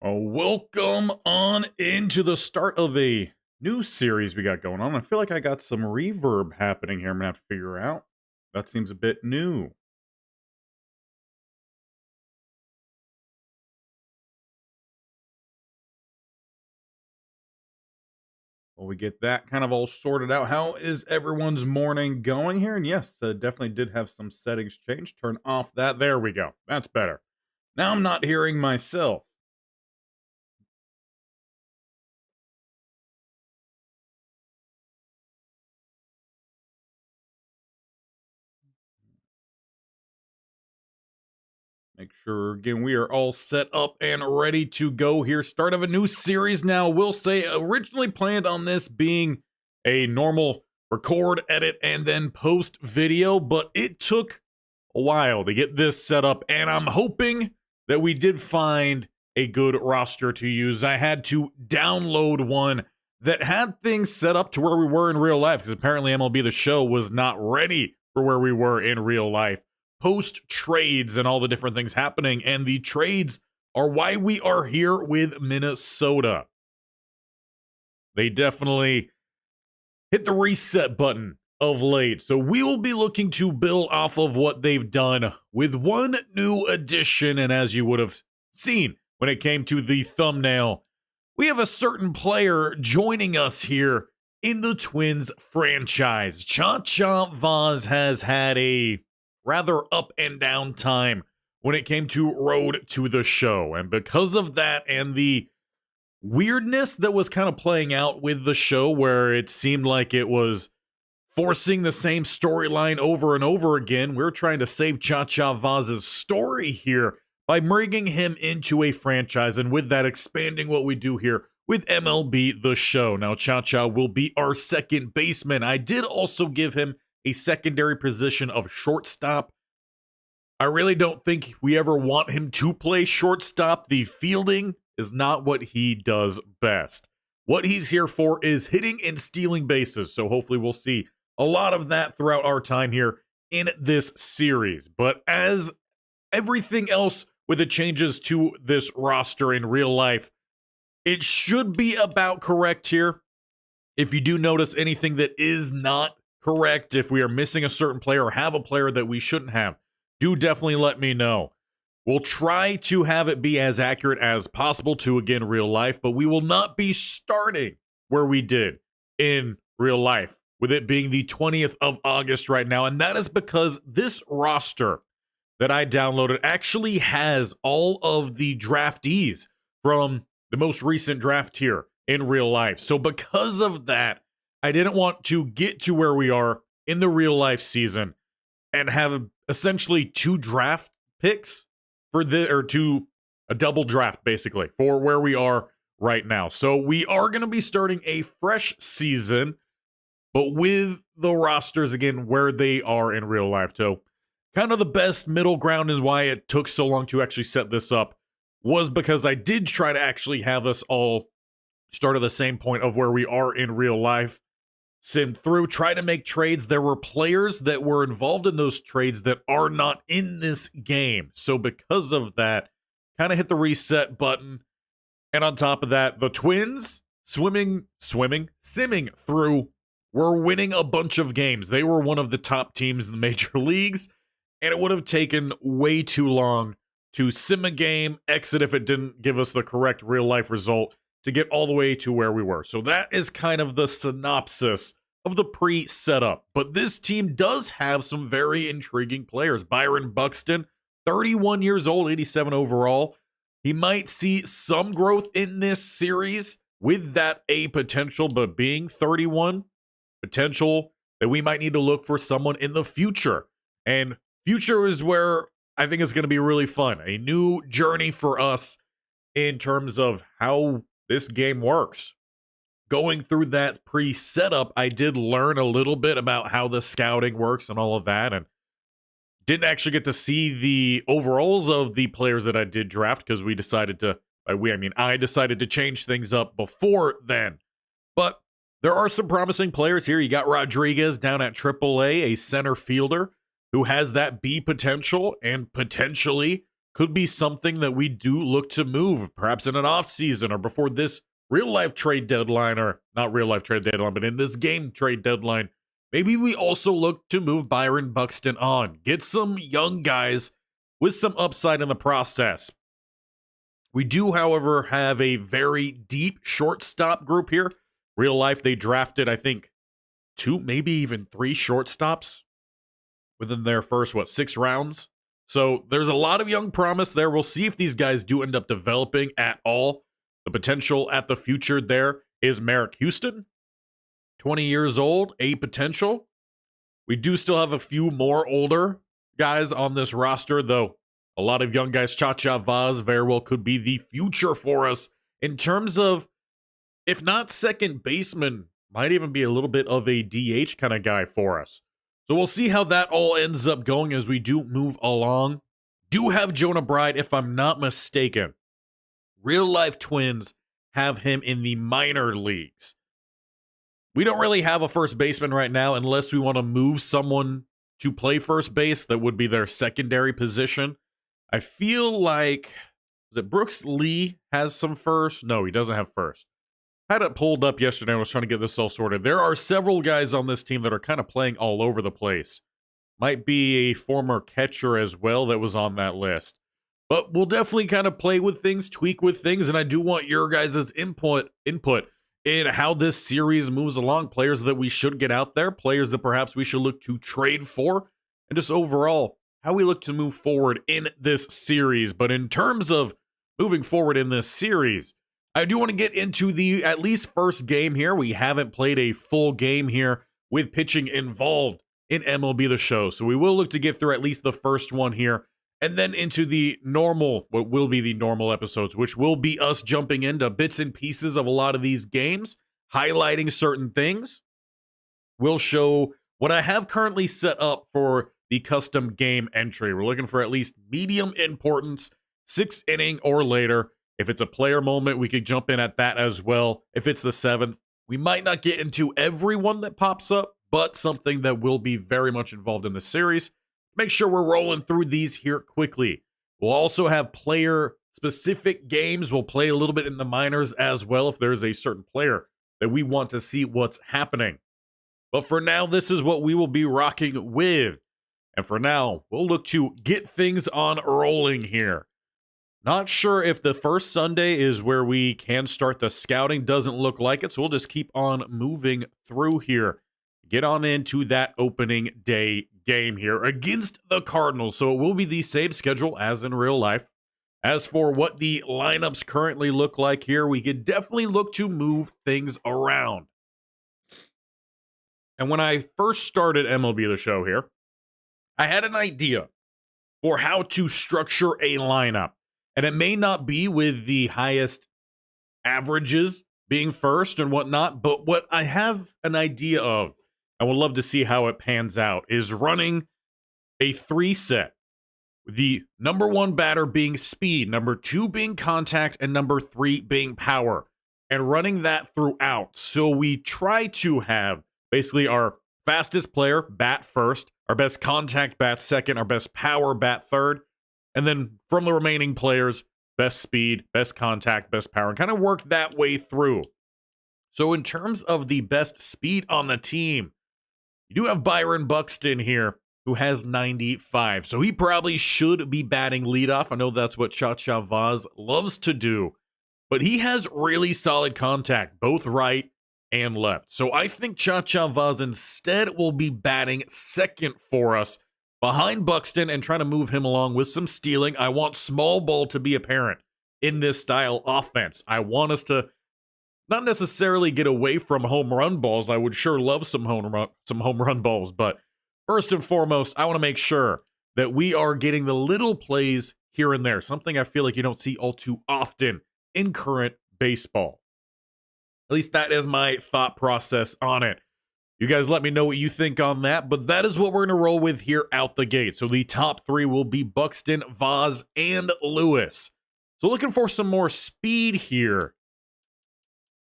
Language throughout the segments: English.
Welcome on into the start of a new series we got going on. I feel like I got some reverb happening here. I'm gonna have to figure out. That seems a bit new. Well, we get that kind of all sorted out. How is everyone's morning going here? And yes, definitely did have some settings change. Turn off that. There we go. That's better. Now I'm not hearing myself. Make sure, again, we are all set up and ready to go here. Start of a new series now. We'll say originally planned on this being a normal record, edit, and then post video, but it took a while to get this set up, and I'm hoping that we did find a good roster to use. I had to download one that had things set up to where we were in real life, because apparently MLB The Show was not ready for where we were in real life. Post trades and all the different things happening, and the trades are why we are here with Minnesota. They definitely hit the reset button of late, so we will be looking to build off of what they've done with one new addition. And as you would have seen when it came to the thumbnail, we have a certain player joining us here in the Twins franchise. Chacha has had a rather up and down time when it came to Road to the Show. And because of that and the weirdness that was kind of playing out with the show, where it seemed like it was forcing the same storyline over and over again, we're trying to save Chacha's story here by bringing him into a franchise, and with that expanding what we do here with MLB The Show. Now Chacha will be our second baseman. I did also give him a secondary position of shortstop. I really don't think we ever want him to play shortstop. The fielding is not what he does best. What he's here for is hitting and stealing bases. So hopefully we'll see a lot of that throughout our time here in this series. But as everything else with the changes to this roster in real life, it should be about correct here. If you do notice anything that is not correct, if we are missing a certain player or have a player that we shouldn't have, do definitely let me know. We'll try to have it be as accurate as possible to, again, real life, but we will not be starting where we did in real life, with it being the 20th of August right now. And that is because this roster that I downloaded actually has all of the draftees from the most recent draft here in real life. So because of that, I didn't want to get to where we are in the real life season and have essentially two draft picks for a double draft basically for where we are right now. So we are going to be starting a fresh season, but with the rosters again where they are in real life. So kind of the best middle ground is why it took so long to actually set this up, was because I did try to actually have us all start at the same point of where we are in real life. Sim through, try to make trades. There were players that were involved in those trades that are not in this game. So because of that, kind of hit the reset button. And on top of that, the Twins simming through were winning a bunch of games. They were one of the top teams in the major leagues, and it would have taken way too long to sim a game, exit if it didn't give us the correct real life result, to get all the way to where we were. So that is kind of the synopsis of the pre-setup. But this team does have some very intriguing players. Byron Buxton, 31 years old, 87 overall. He might see some growth in this series with that A potential, but being 31, potential that we might need to look for someone in the future. And future is where I think it's going to be really fun. A new journey for us in terms of how this game works. Going through that pre-setup, I did learn a little bit about how the scouting works and all of that, and didn't actually get to see the overalls of the players that I did draft because we decided to, I decided to change things up before then. But there are some promising players here. You got Rodriguez down at AAA, a center fielder who has that B potential and potentially could be something that we do look to move, perhaps in an off season or before this real life trade deadline, or not real life trade deadline, but in this game trade deadline. Maybe we also look to move Byron Buxton on, get some young guys with some upside in the process. We do, however, have a very deep shortstop group here. Real life, they drafted, I think, 2, maybe even 3 shortstops within their first, 6 rounds. So there's a lot of young promise there. We'll see if these guys do end up developing at all. The potential at the future there is Merrick Houston, 20 years old, a potential. We do still have a few more older guys on this roster, though a lot of young guys. Chacha Vaz very well could be the future for us in terms of, if not second baseman, might even be a little bit of a DH kind of guy for us. So we'll see how that all ends up going as we do move along. Do have Jonah Bride, if I'm not mistaken. Real life Twins have him in the minor leagues. We don't really have a first baseman right now unless we want to move someone to play first base. That would be their secondary position. I feel like, is it Brooks Lee has some first? No, he doesn't have first. Had it pulled up yesterday. I was trying to get this all sorted. There are several guys on this team that are kind of playing all over the place. Might be a former catcher as well that was on that list. But we'll definitely kind of play with things, tweak with things, and I do want your guys' input in how this series moves along. Players that we should get out there, players that perhaps we should look to trade for, and just overall how we look to move forward in this series. But in terms of moving forward in this series, I do want to get into the at least first game here. We haven't played a full game here with pitching involved in MLB The Show. So we will look to get through at least the first one here and then into the normal, what will be the normal episodes, which will be us jumping into bits and pieces of a lot of these games, highlighting certain things. We'll show what I have currently set up for the custom game entry. We're looking for at least medium importance, 6th inning or later. If it's a player moment, we could jump in at that as well. If it's the 7th, we might not get into every one that pops up, but something that will be very much involved in the series. Make sure we're rolling through these here quickly. We'll also have player-specific games. We'll play a little bit in the minors as well if there's a certain player that we want to see what's happening. But for now, this is what we will be rocking with. And for now, we'll look to get things on rolling here. Not sure if the first Sunday is where we can start the scouting. Doesn't look like it, so we'll just keep on moving through here. Get on into that opening day game here against the Cardinals. So it will be the same schedule as in real life. As for what the lineups currently look like here, we could definitely look to move things around. And when I first started MLB The Show here, I had an idea for how to structure a lineup. And it may not be with the highest averages being first and whatnot, but what I have an idea of, I would love to see how it pans out, is running a 3 set. The number 1 batter being speed, number 2 being contact, and number 3 being power. And running that throughout. So we try to have basically our fastest player bat first, our best contact bat second, our best power bat third. And then from the remaining players, best speed, best contact, best power, and kind of work that way through. So in terms of the best speed on the team, you do have Byron Buxton here, who has 95. So he probably should be batting leadoff. I know that's what Chacha Vaz loves to do. But he has really solid contact, both right and left. So I think Chacha Vaz instead will be batting second for us, behind Buxton, and trying to move him along with some stealing. I want small ball to be apparent in this style offense. I want us to not necessarily get away from home run balls. I would sure love some home run balls, but first and foremost, I want to make sure that we are getting the little plays here and there, something I feel like you don't see all too often in current baseball. At least that is my thought process on it. You guys let me know what you think on that, but that is what we're going to roll with here out the gate. So the top 3 will be Buxton, Vaz, and Lewis. So looking for some more speed here.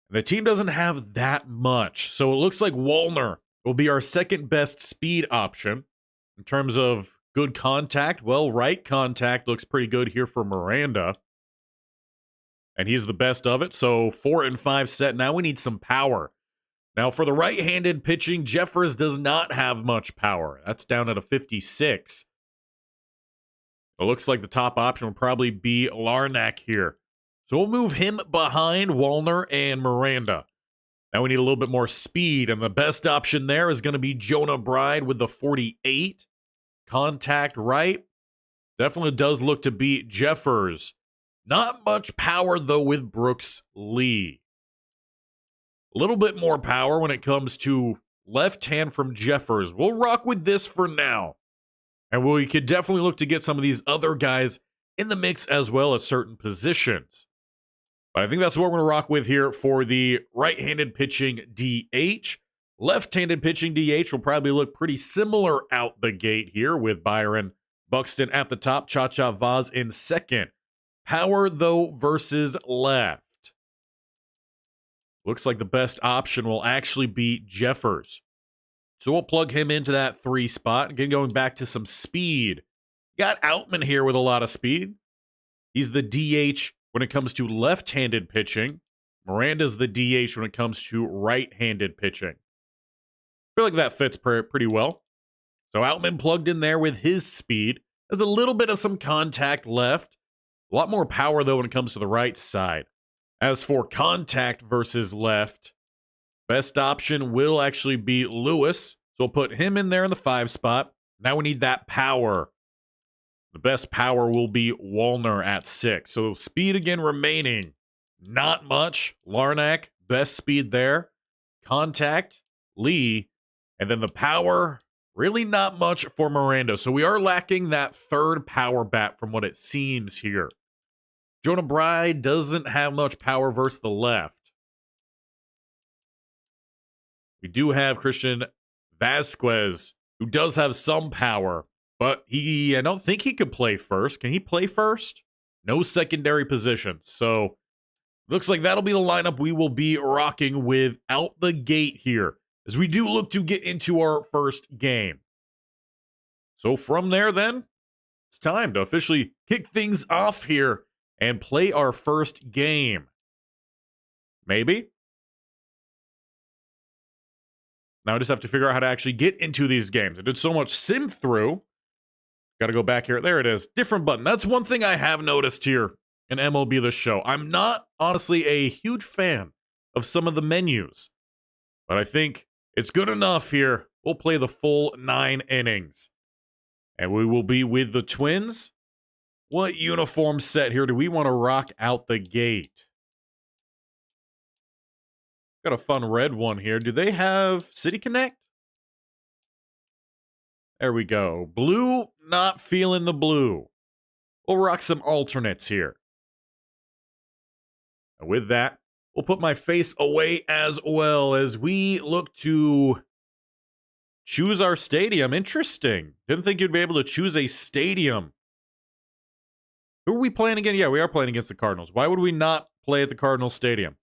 The team doesn't have that much, so it looks like Wallner will be our second best speed option in terms of good contact. Well, right contact looks pretty good here for Miranda. And he's the best of it. So 4 and 5 set. Now we need some power. Now for the right-handed pitching, Jeffers does not have much power. That's down at a 56. It looks like the top option will probably be Larnack here. So we'll move him behind Wallner and Miranda. Now we need a little bit more speed, and the best option there is going to be Jonah Bride with the 48. Contact right. Definitely does look to be Jeffers. Not much power, though, with Brooks Lee. A little bit more power when it comes to left hand from Jeffers. We'll rock with this for now. And we could definitely look to get some of these other guys in the mix as well at certain positions. But I think that's what we're going to rock with here for the right-handed pitching DH. Left-handed pitching DH will probably look pretty similar out the gate here with Byron Buxton at the top, Chacha Vaz in second. Power, though, versus left. Looks like the best option will actually be Jeffers. So we'll plug him into that 3 spot. Again, going back to some speed. Got Outman here with a lot of speed. He's the DH when it comes to left-handed pitching. Miranda's the DH when it comes to right-handed pitching. I feel like that fits pretty well. So Outman plugged in there with his speed. There's a little bit of some contact left. A lot more power, though, when it comes to the right side. As for contact versus left, best option will actually be Lewis. So we'll put him in there in the 5 spot. Now we need that power. The best power will be Wallner at 6. So speed again remaining. Not much. Larnack, best speed there. Contact, Lee. And then the power, really not much for Miranda. So we are lacking that 3rd power bat from what it seems here. Jonah Bride doesn't have much power versus the left. We do have Christian Vasquez, who does have some power, but I don't think he could play first. Can he play first? No secondary positions. So looks like that'll be the lineup we will be rocking with out the gate here, as we do look to get into our first game. So from there, then, it's time to officially kick things off here and play our first game. Maybe. Now I just have to figure out how to actually get into these games. I did so much sim through. Got to go back here. There it is. Different button. That's one thing I have noticed here in MLB The Show. I'm not, honestly, a huge fan of some of the menus, but I think it's good enough here. We'll play the full 9 innings. And we will be with the Twins. What uniform set here do we want to rock out the gate? Got a fun red one here. Do they have City Connect? There we go. Blue, not feeling the blue. We'll rock some alternates here. And with that, we'll put my face away as well as we look to choose our stadium. Interesting. Didn't think you'd be able to choose a stadium. Who are we playing again? Yeah, we are playing against the Cardinals. Why would we not play at the Cardinals Stadium?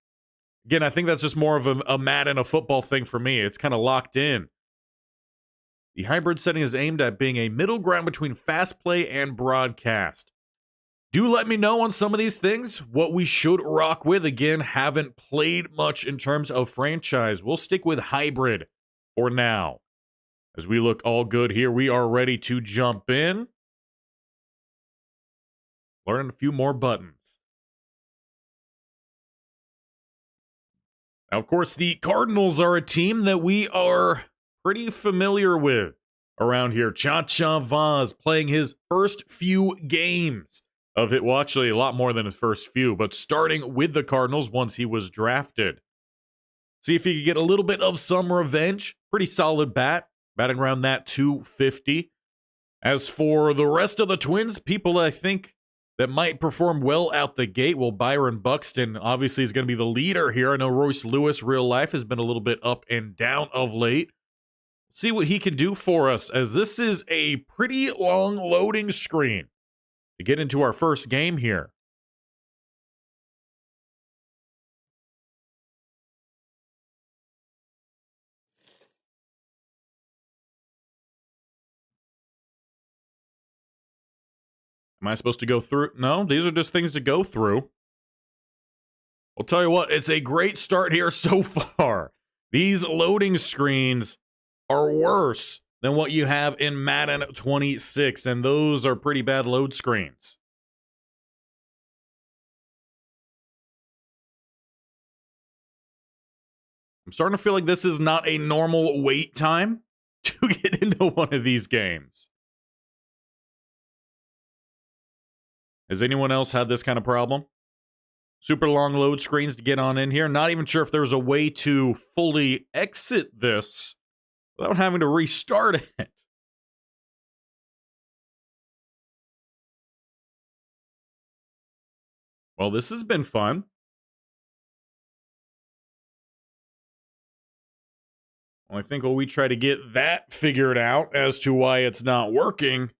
Again, I think that's just more of a Madden, a football thing for me. It's kind of locked in. The hybrid setting is aimed at being a middle ground between fast play and broadcast. Do let me know on some of these things what we should rock with. Again, haven't played much in terms of franchise. We'll stick with hybrid for now. As we look all good here, we are ready to jump in. Learn a few more buttons. Now, of course, the Cardinals are a team that we are pretty familiar with around here. Chacha Vaz playing his first few games of it. Well, actually, a lot more than his first few, but starting with the Cardinals once he was drafted. See if he could get a little bit of some revenge. Pretty solid bat, batting around that 250. As for the rest of the Twins, people I think that might perform well out the gate. Well, Byron Buxton obviously is going to be the leader here. I know Royce Lewis, real life, has been a little bit up and down of late. See what he can do for us, as this is a pretty long loading screen to get into our first game here. Am I supposed to go through? No, these are just things to go through. I'll tell you what, it's a great start here so far. These loading screens are worse than what you have in Madden 26, and those are pretty bad load screens. I'm starting to feel like this is not a normal wait time to get into one of these games. Has anyone else had this kind of problem? Super long load screens to get on in here. Not even sure if there's a way to fully exit this without having to restart it. Well, this has been fun. Well, I think while we try to get that figured out as to why it's not working,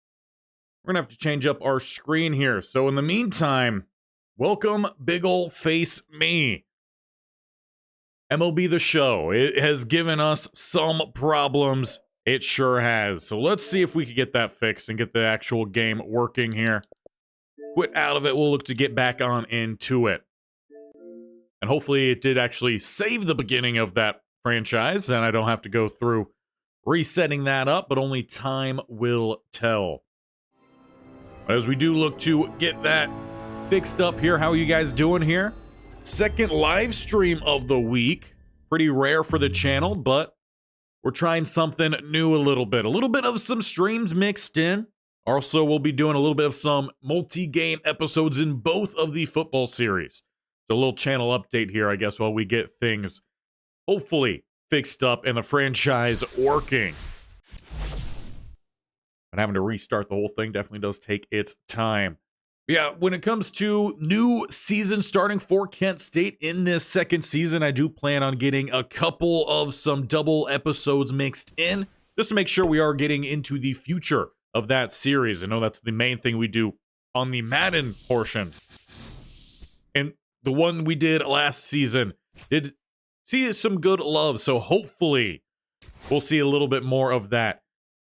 we're going to have to change up our screen here. So in the meantime, welcome big ol' face me. MLB The Show. It has given us some problems. It sure has. So let's see if we can get that fixed and get the actual game working here. Quit out of it. We'll look to get back on into it. And hopefully it did actually save the beginning of that franchise, and I don't have to go through resetting that up, but only time will tell. As we do look to get that fixed up here, how are you guys doing here? Second live stream of the week. Pretty rare for the channel, but we're trying something new a little bit. A little bit of some streams mixed in. Also, we'll be doing a little bit of some multi-game episodes in both of the football series. So a little channel update here, I guess, while we get things hopefully fixed up and the franchise working. But having to restart the whole thing definitely does take its time. Yeah, when it comes to new season starting for Kent State in this second season, I do plan on getting a couple of some double episodes mixed in just to make sure we are getting into the future of that series. I know that's the main thing we do on the Madden portion. And the one we did last season did see some good love, so hopefully we'll see a little bit more of that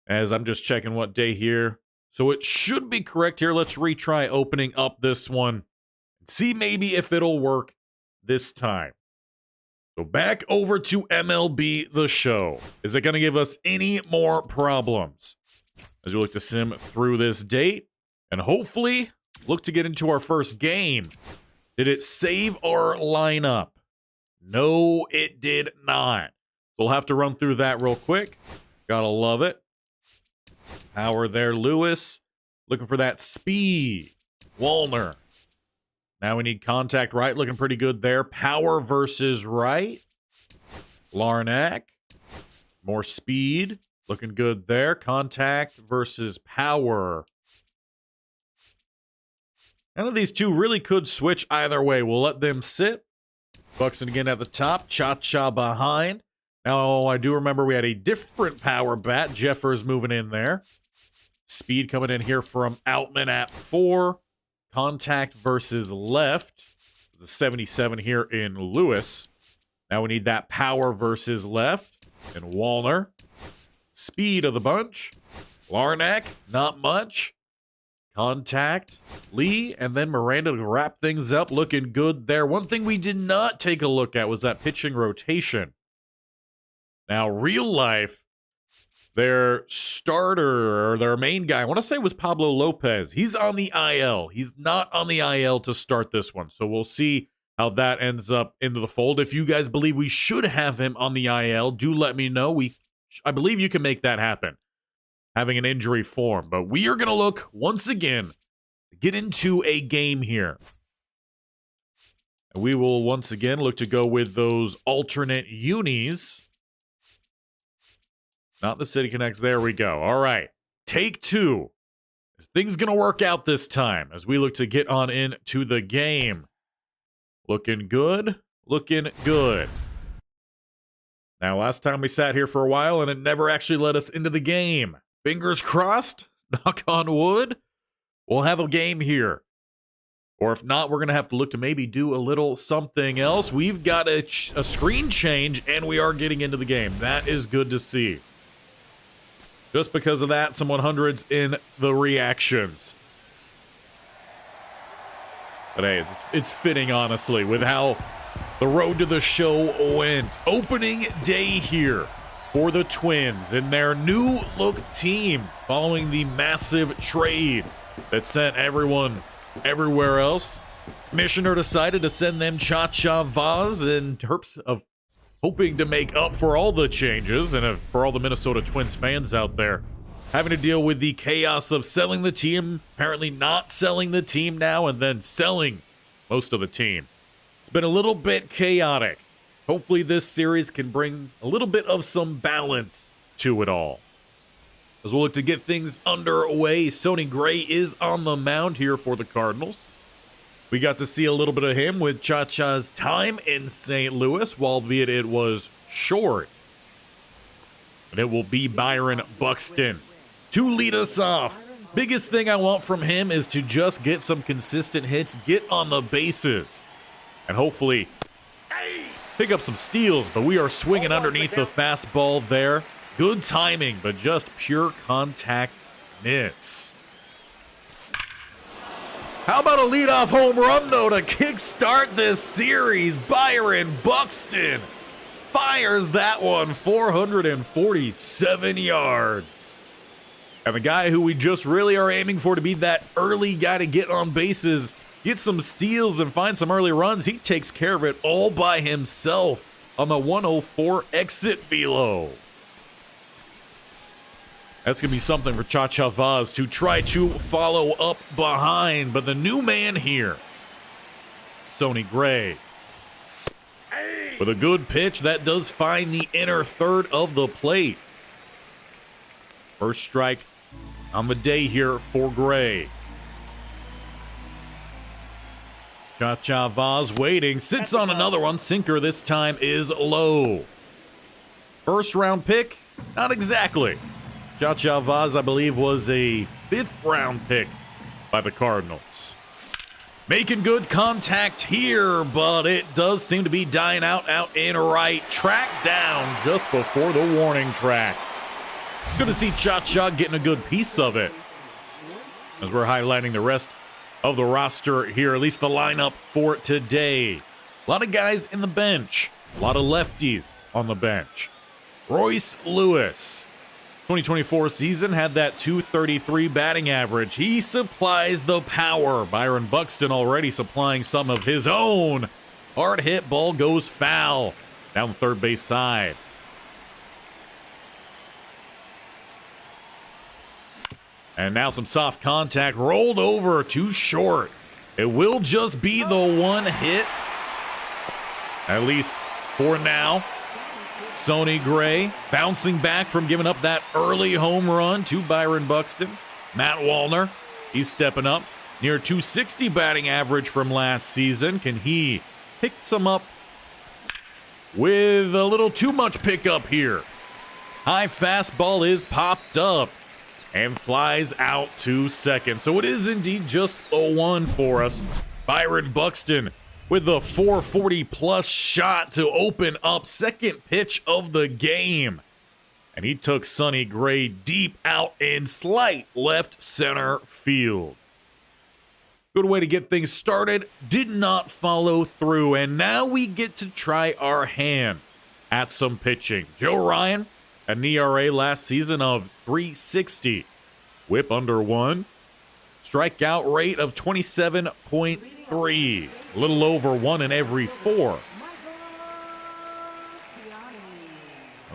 as I'm just checking what day here. So it should be correct here. Let's retry opening up this one. See maybe if it'll work this time. So back over to MLB The Show. Is it going to give us any more problems as we look to sim through this date and hopefully look to get into our first game? Did it save our lineup? No, it did not. So we'll have to run through that real quick. Gotta love it. Power there, Lewis. Looking for that speed. Wallner. Now we need contact right. Looking pretty good there. Power versus right. Larnack. More speed. Looking good there. Contact versus power. None of these two really could switch either way. We'll let them sit. Buxton again at the top. Chacha behind. Now, I do remember we had a different power bat. Jeffers moving in there. Speed coming in here from Outman at 4. Contact versus left. The 77 here in Lewis. Now we need that power versus left. And Wallner. Speed of the bunch. Larnack, not much. Contact, Lee, and then Miranda to wrap things up. Looking good there. One thing we did not take a look at was that pitching rotation. Now, real life, their starter, or their main guy, I want to say was Pablo Lopez. He's on the IL. He's not on the IL to start this one. So we'll see how that ends up into the fold. If you guys believe we should have him on the IL, do let me know. I believe you can make that happen, having an injury form. But we are going to look, once again, to get into a game here. And we will, once again, look to go with those alternate unis. Not the City Connects. There we go. All right. Take 2. Things going to work out this time as we look to get on into the game. Looking good. Looking good. Now, last time we sat here for a while and it never actually let us into the game. Fingers crossed, knock on wood, we'll have a game here. Or if not, we're going to have to look to maybe do a little something else. We've got a screen change, and we are getting into the game. That is good to see. Just because of that, some 100s in the reactions. But hey, it's fitting, honestly, with how the road to the show went. Opening day here for the Twins in their new look team following the massive trade that sent everyone everywhere else. Commissioner decided to send them Chacha Vaz in terms of hoping to make up for all the changes and for all the Minnesota Twins fans out there having to deal with the chaos of selling the team, apparently not selling the team now, and then selling most of the team. It's been a little bit chaotic. Hopefully this series can bring a little bit of some balance to it all. As we'll look to get things underway, Sonny Gray is on the mound here for the Cardinals. We got to see a little bit of him with Chacha's time in St. Louis, albeit it was short. And it will be Byron Buxton to lead us off. Biggest thing I want from him is to just get some consistent hits, get on the bases, and hopefully pick up some steals. But we are swinging underneath the fastball there. Good timing, but just pure contact miss. How about a leadoff home run, though, to kickstart this series? Byron Buxton fires that one 447 yards. And the guy who we just really are aiming for to be that early guy to get on bases, get some steals, and find some early runs, he takes care of it all by himself on the 104 exit velo. That's going to be something for Chacha Vaz to try to follow up behind. But the new man here, Sonny Gray, with a good pitch that does find the inner third of the plate. First strike on the day here for Gray. Chacha Vaz waiting, sits on another one. Sinker this time is low. First round pick? Not exactly. Chacha Vaz, I believe, was a 5th round pick by the Cardinals. Making good contact here, but it does seem to be dying out in right. Tracked down just before the warning track. Good to see Chacha getting a good piece of it. As we're highlighting the rest of the roster here, at least the lineup for today. A lot of guys in the bench. A lot of lefties on the bench. Royce Lewis. 2024 season had that .233 batting average. He supplies the power. Byron Buxton already supplying some of his own. Hard hit, ball goes foul down the third base side. And now some soft contact, rolled over too short. It will just be the one hit, at least for now. Sonny Gray bouncing back from giving up that early home run to Byron Buxton. Matt Wallner, he's stepping up. Near .260 batting average from last season. Can he pick some up with a little too much pickup here? High fastball is popped up and flies out to second. So it is indeed just a 1 for us. Byron Buxton with the 440-plus shot to open up second pitch of the game. And he took Sonny Gray deep out in slight left center field. Good way to get things started. Did not follow through. And now we get to try our hand at some pitching. Joe Ryan, an ERA last season of .360. Whip under 1. Strikeout rate of 27.3. A little over 1 in every 4.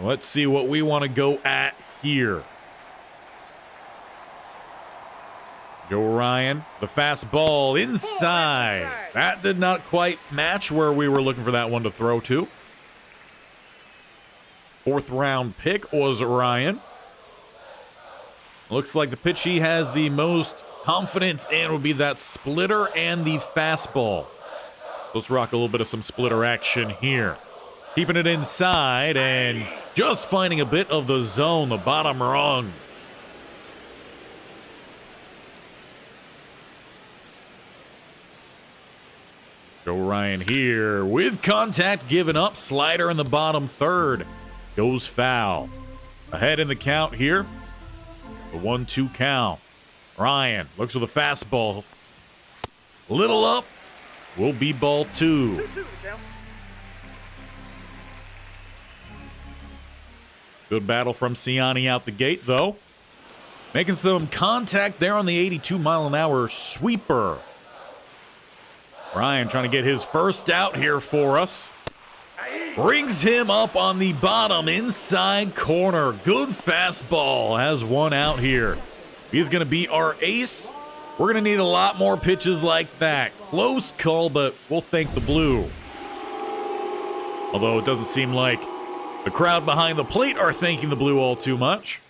Let's see what we want to go at here. Joe Ryan, the fastball inside. That did not quite match where we were looking for that one to throw to. 4th round pick was Ryan. Looks like the pitch he has the most confidence in would be that splitter and the fastball. Let's rock a little bit of some splitter action here. Keeping it inside and just finding a bit of the zone, the bottom rung. Joe Ryan here with contact given up. Slider in the bottom third. Goes foul. Ahead in the count here. The 1-2 count. Ryan looks with a fastball. Little up. will be ball 2. Good battle from Siani out the gate, though. Making some contact there on the 82-mile-an-hour sweeper. Ryan trying to get his first out here for us. Brings him up on the bottom inside corner. Good fastball. Has one out here. He's going to be our ace. We're going to need a lot more pitches like that. Close call, but we'll thank the blue. Although it doesn't seem like the crowd behind the plate are thanking the blue all too much.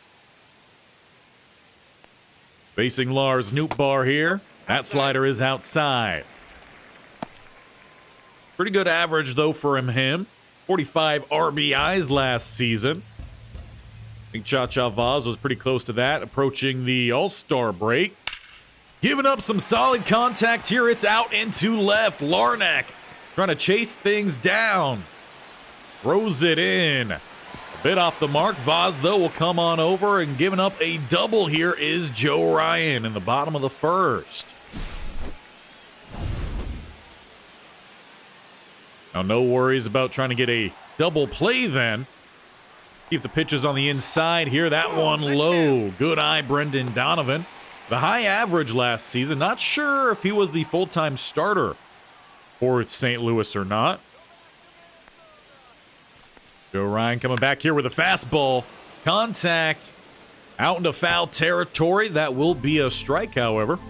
Facing Lars Nootbaar here. That slider is outside. Pretty good average, though, for him. 45 RBIs last season. I think Chacha Vaz was pretty close to that, approaching the All-Star break. Giving up some solid contact here. It's out into left. Larnack trying to chase things down. Throws it in. A bit off the mark. Vaz, though, will come on over, and giving up a double here is Joe Ryan in the bottom of the first. Now, no worries about trying to get a double play then. Keep the pitches on the inside here. That one low. Good eye, Brendan Donovan. The high average last season. Not sure if he was the full-time starter for St. Louis or not. Joe Ryan coming back here with a fastball. Contact out into foul territory. That will be a strike, however.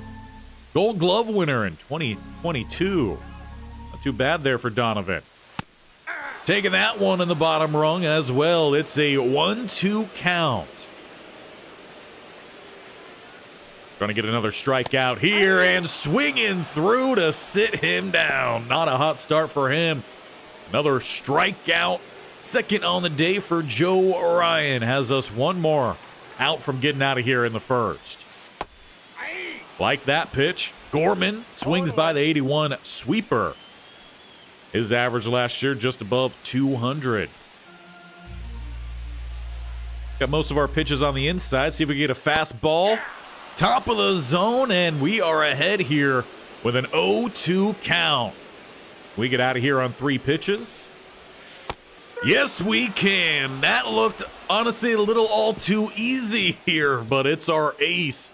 Gold Glove winner in 2022. Not too bad there for Donovan. Taking that one in the bottom rung as well. It's a 1-2 count. Trying to get another strikeout here and swinging through to sit him down. Not a hot start for him. Another strikeout. Second on the day for Joe Ryan. Has us one more out from getting out of here in the first. Like that pitch. Gorman swings by the 81 sweeper. His average last year just above 200. Got most of our pitches on the inside. See if we get a fastball. Top of the zone, and we are ahead here with an 0-2 count. We get out of here on 3 pitches. Yes, we can. That looked, honestly, a little all too easy here, but it's our ace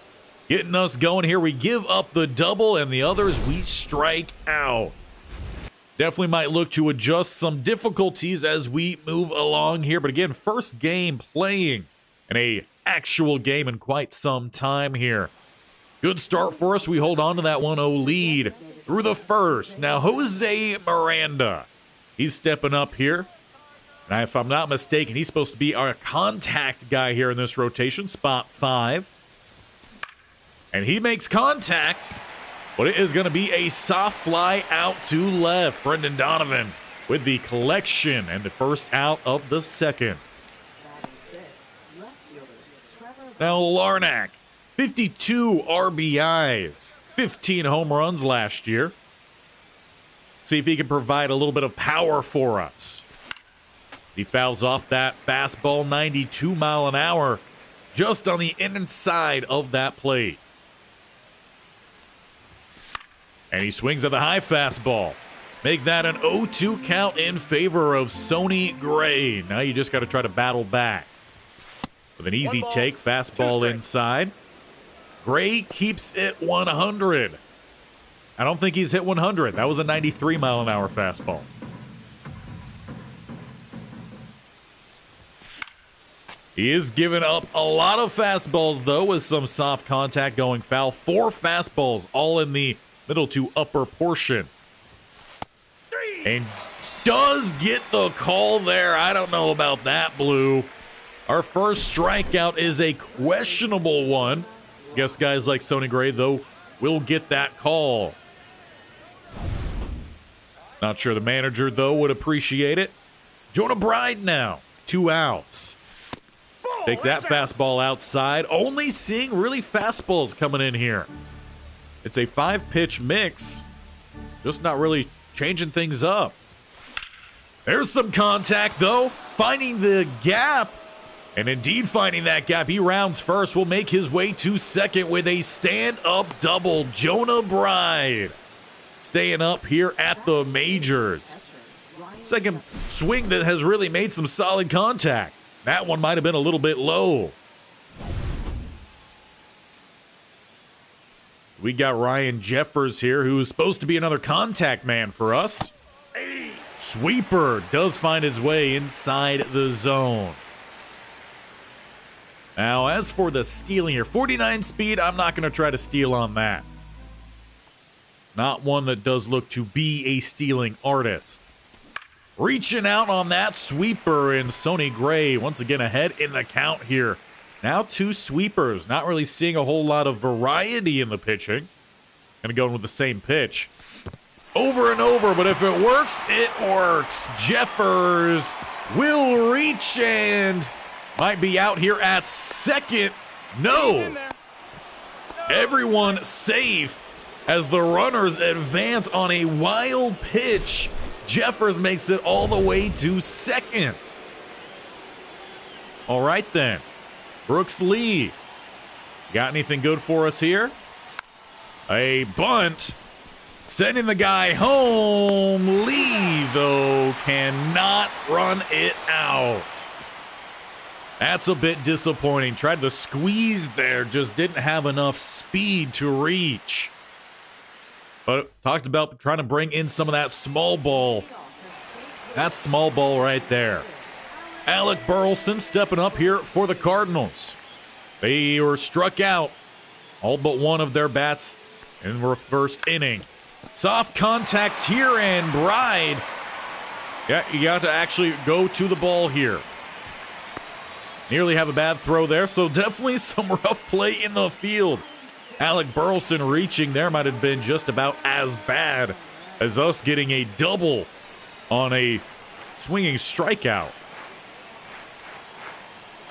getting us going here. We give up the double, and the others we strike out. Definitely might look to adjust some difficulties as we move along here. But again, first game playing in a actual game in quite some time here. Good start for us. We hold on to that 1-0 lead through the first. Now, Jose Miranda, he's stepping up here. And if I'm not mistaken, he's supposed to be our contact guy here in this rotation, spot 5. And he makes contact. But it is going to be a soft fly out to left. Brendan Donovan with the collection and the first out of the second. Now Larnack, 52 RBIs, 15 home runs last year. See if he can provide a little bit of power for us. He fouls off that fastball, 92 mile an hour, just on the inside of that plate. And he swings at the high fastball. Make that an 0-2 count in favor of Sonny Gray. Now you just got to try to battle back. With an easy take, fastball inside. Gray keeps it 100. I don't think he's hit 100. That was a 93 mile an hour fastball. He is giving up a lot of fastballs, though, with some soft contact going foul. 4 fastballs, all in the middle to upper portion. And does get the call there. I don't know about that, Blue. Our first strikeout is a questionable one. Guess guys like Sonny Gray, though, will get that call. Not sure the manager, though, would appreciate it. Jonah Bride now, 2 outs. Takes that fastball outside. Only seeing really fastballs coming in here. It's a 5-pitch mix. Just not really changing things up. There's some contact, though. Finding the gap. And indeed finding that gap. He rounds first. Will make his way to second with a stand-up double. Jonah Bride staying up here at the majors. Second swing that has really made some solid contact. That one might have been a little bit low. We got Ryan Jeffers here, who is supposed to be another contact man for us. Sweeper does find his way inside the zone. Now, as for the stealing here, 49 speed, I'm not going to try to steal on that. Not one that does look to be a stealing artist. Reaching out on that sweeper, and Sonny Gray once again ahead in the count here. Now 2 sweepers. Not really seeing a whole lot of variety in the pitching. Gonna go in with the same pitch. Over and over, but if it works, it works. Jeffers will reach and might be out here at second. No. Everyone safe as the runners advance on a wild pitch. Jeffers makes it all the way to second. All right then. Brooks Lee. Got anything good for us here? A bunt. Sending the guy home. Lee, though, cannot run it out. That's a bit disappointing. Tried to squeeze there, just didn't have enough speed to reach. But talked about trying to bring in some of that small ball. That's small ball right there. Alec Burleson stepping up here for the Cardinals. They were struck out all but one of their bats in the first inning. Soft contact here, and Bride. Yeah, you got to actually go to the ball here. Nearly have a bad throw there, so definitely some rough play in the field. Alec Burleson reaching there might have been just about as bad as us getting a double on a swinging strikeout.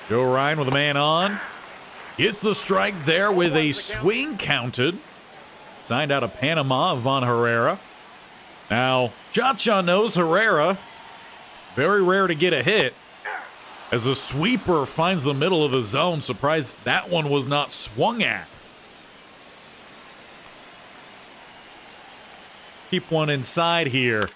Joe Ryan with a man on. Gets the strike there with a swing counted. Signed out of Panama, Von Herrera. Now, Chacha knows Herrera. Very rare to get a hit. As a sweeper finds the middle of the zone. Surprised that one was not swung at. Keep one inside here.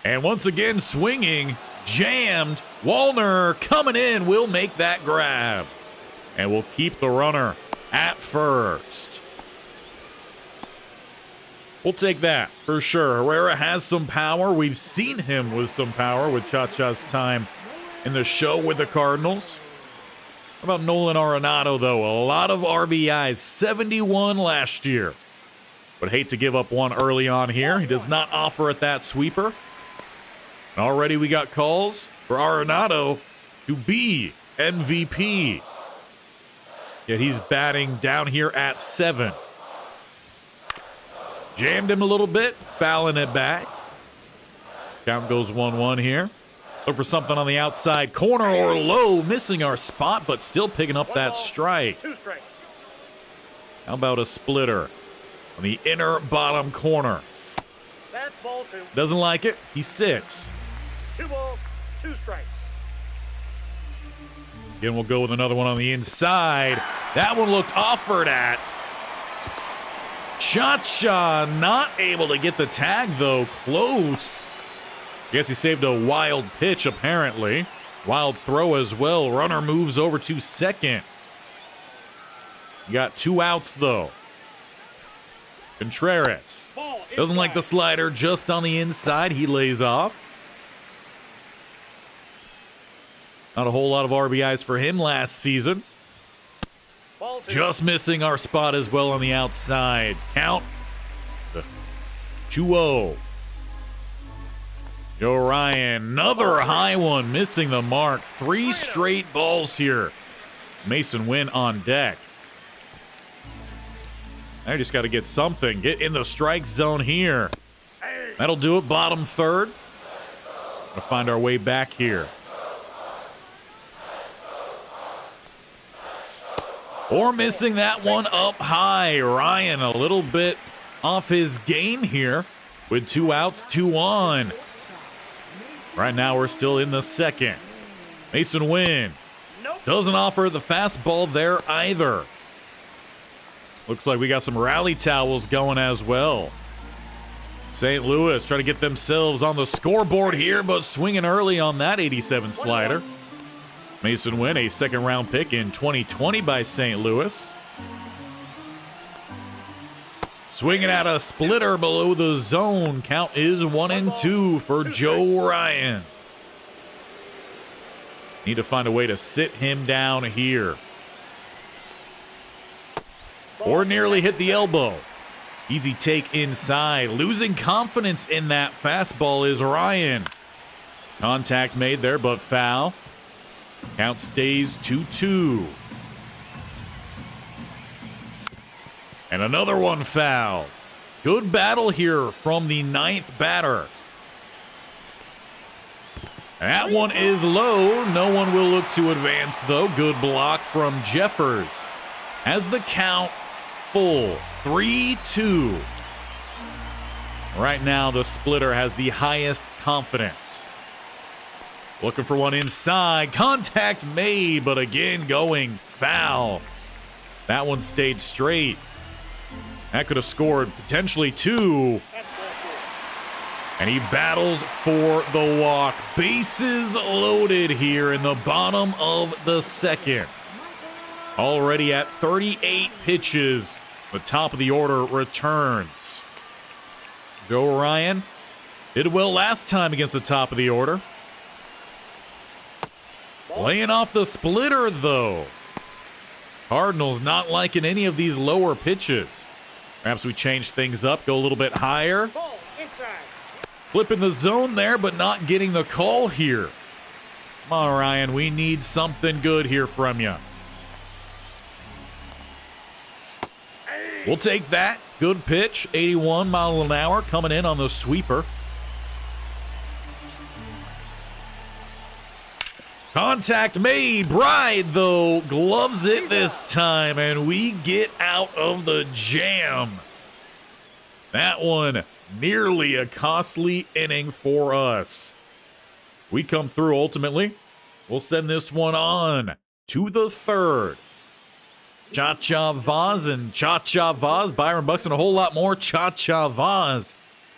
And once again swinging. Jammed. Wallner coming in will make that grab. And we'll keep the runner at first. We'll take that for sure. Herrera has some power. We've seen him with some power with Chacha's time in the show with the Cardinals. How about Nolan Arenado, though? A lot of RBIs, 71 last year. Would hate to give up one early on here. He does not offer at that sweeper. And already we got calls for Arenado to be MVP. Yet he's batting down here at 7. Jammed him a little bit, fouling it back. Count goes 1-1 here. Look for something on the outside corner or low, missing our spot, but still picking up that strike. 2 strikes. How about a splitter on the inner bottom corner? That's ball 2. Doesn't like it. He's 6. 2 balls, 2 strikes. Again, we'll go with another one on the inside. That one looked offered at. Chacha not able to get the tag, though. Close. Guess he saved a wild pitch, apparently. Wild throw as well. Runner moves over to second. You got 2 outs, though. Contreras doesn't like the slider, just on the inside. He lays off. Not a whole lot of RBIs for him last season. Just missing our spot as well on the outside. Count 2-0. Joe Ryan, another high one, missing the mark. 3 straight balls here. Mason Wynn on deck. I just got to get something. Get in the strike zone here. That'll do it. Bottom third. We'll find our way back here. Or missing that one up high. Ryan a little bit off his game here with 2 outs, 2 on. Right now we're still in the second. Mason Wynn doesn't offer the fastball there either. Looks like we got some rally towels going as well. St. Louis try to get themselves on the scoreboard here, but swinging early on that 87 slider. Mason Wynn, a second-round pick in 2020 by St. Louis. Swinging at a splitter below the zone. Count is 1-2 for Joe Ryan. Need to find a way to sit him down here. Or nearly hit the elbow. Easy take inside. Losing confidence in that fastball is Ryan. Contact made there, but foul. Count stays 2-2. And another one foul. Good battle here from the ninth batter. That one is low. No one will look to advance, though. Good block from Jeffers. Has the count full. 3-2. Right now, the splitter has the highest confidence. Looking for one inside. Contact made, but again going foul. That one stayed straight. That could have scored potentially two. And he battles for the walk. Bases loaded here in the bottom of the second. Already at 38 pitches. The top of the order returns. Joe Ryan did well last time against the top of the order. Laying off the splitter, though. Cardinals not liking any of these lower pitches. Perhaps we change things up, go a little bit higher. Flipping the zone there, but not getting the call here. Come on, Ryan, we need something good here from you. We'll take that. Good pitch, 81 miles an hour coming in on the sweeper. Contact made. Bride, though, gloves it this time, and we get out of the jam. That one nearly a costly inning for us. We come through ultimately. We'll send this one on to the third. Chacha Vaz and Chacha Vaz. Byron Buxton, a whole lot more Chacha Vaz.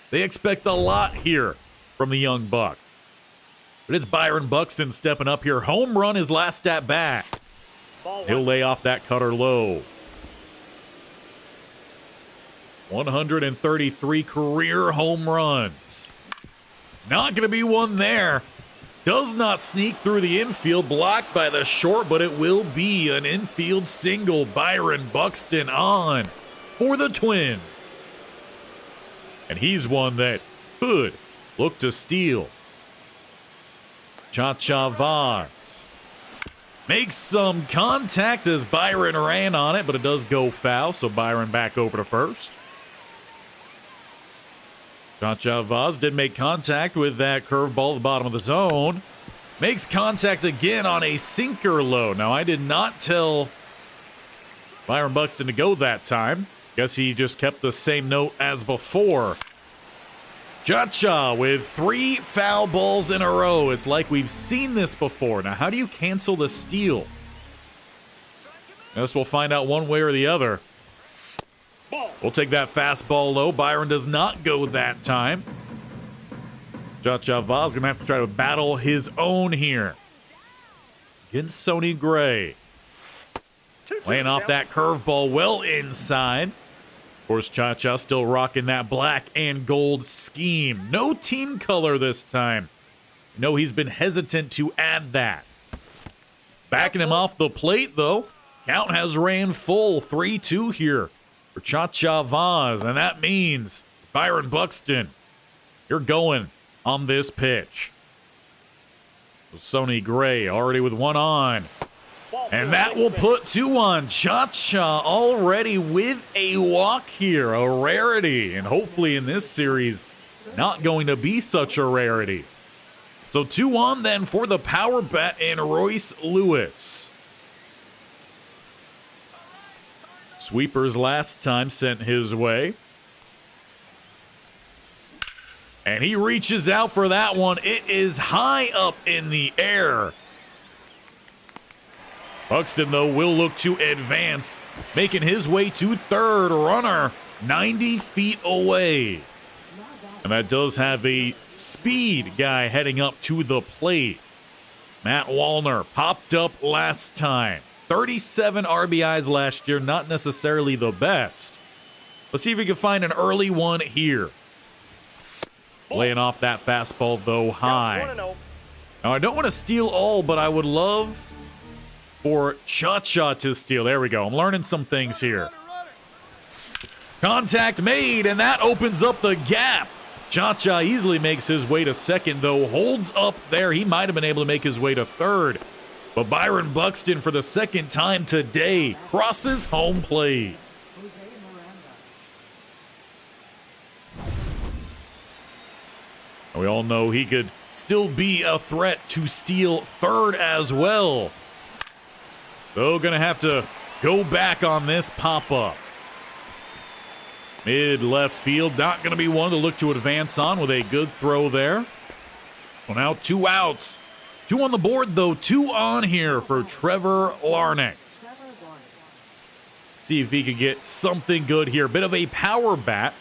They expect a lot here from the young buck. But it's Byron Buxton stepping up here. Home run his last at bat. He'll lay off that cutter low. 133 career home runs. Not going to be one there. Does not sneak through the infield, blocked by the short, but it will be an infield single. Byron Buxton on for the Twins. And he's one that could look to steal. Chacha Vaz makes some contact as Byron ran on it, but it does go foul, so Byron back over to first. Chacha Vaz did make contact with that curveball at the bottom of the zone. Makes contact again on a sinker low. Now, I did not tell Byron Buxton to go that time. Guess he just kept the same note as before. Chacha with 3 foul balls in a row. It's like we've seen this before. Now, how do you cancel the steal? Guess we'll find out one way or the other. We'll take that fastball low. Byron does not go that time. Chacha Vaz going to have to try to battle his own here against Sonny Gray. Laying off that curveball well inside. Of course, Chacha still rocking that black and gold scheme. No team color this time. No, he's been hesitant to add that. Backing him off the plate, though. Count has ran full. 3-2 here for Chacha Vaz. And that means, Byron Buxton, you're going on this pitch. Sonny Gray already with one on. And that will put 2 on. Chacha already with a walk here. A rarity. And hopefully in this series, not going to be such a rarity. So 2 on then for the power bat and Royce Lewis. Sweepers last time sent his way. And he reaches out for that one. It is high up in the air. Buxton, though, will look to advance, making his way to third. Runner 90 feet away. And that does have a speed guy heading up to the plate. Matt Wallner popped up last time. 37 RBIs last year, not necessarily the best. Let's see if we can find an early one here. Laying off that fastball, though, high. Now, I don't want to steal all, but I would love for Chacha to steal. There we go. I'm learning some things here. Contact made, and that opens up the gap. Chacha easily makes his way to second, though. Holds up there. He might have been able to make his way to third. But Byron Buxton, for the second time today, crosses home plate. We all know he could still be a threat to steal third as well. Though gonna have to go back on this pop-up. Mid left field, not gonna be one to look to advance on with a good throw there. Well, now 2 outs. 2 on the board, though. 2 on here for Trevor Larnach. See if he could get something good here. Bit of a power bat.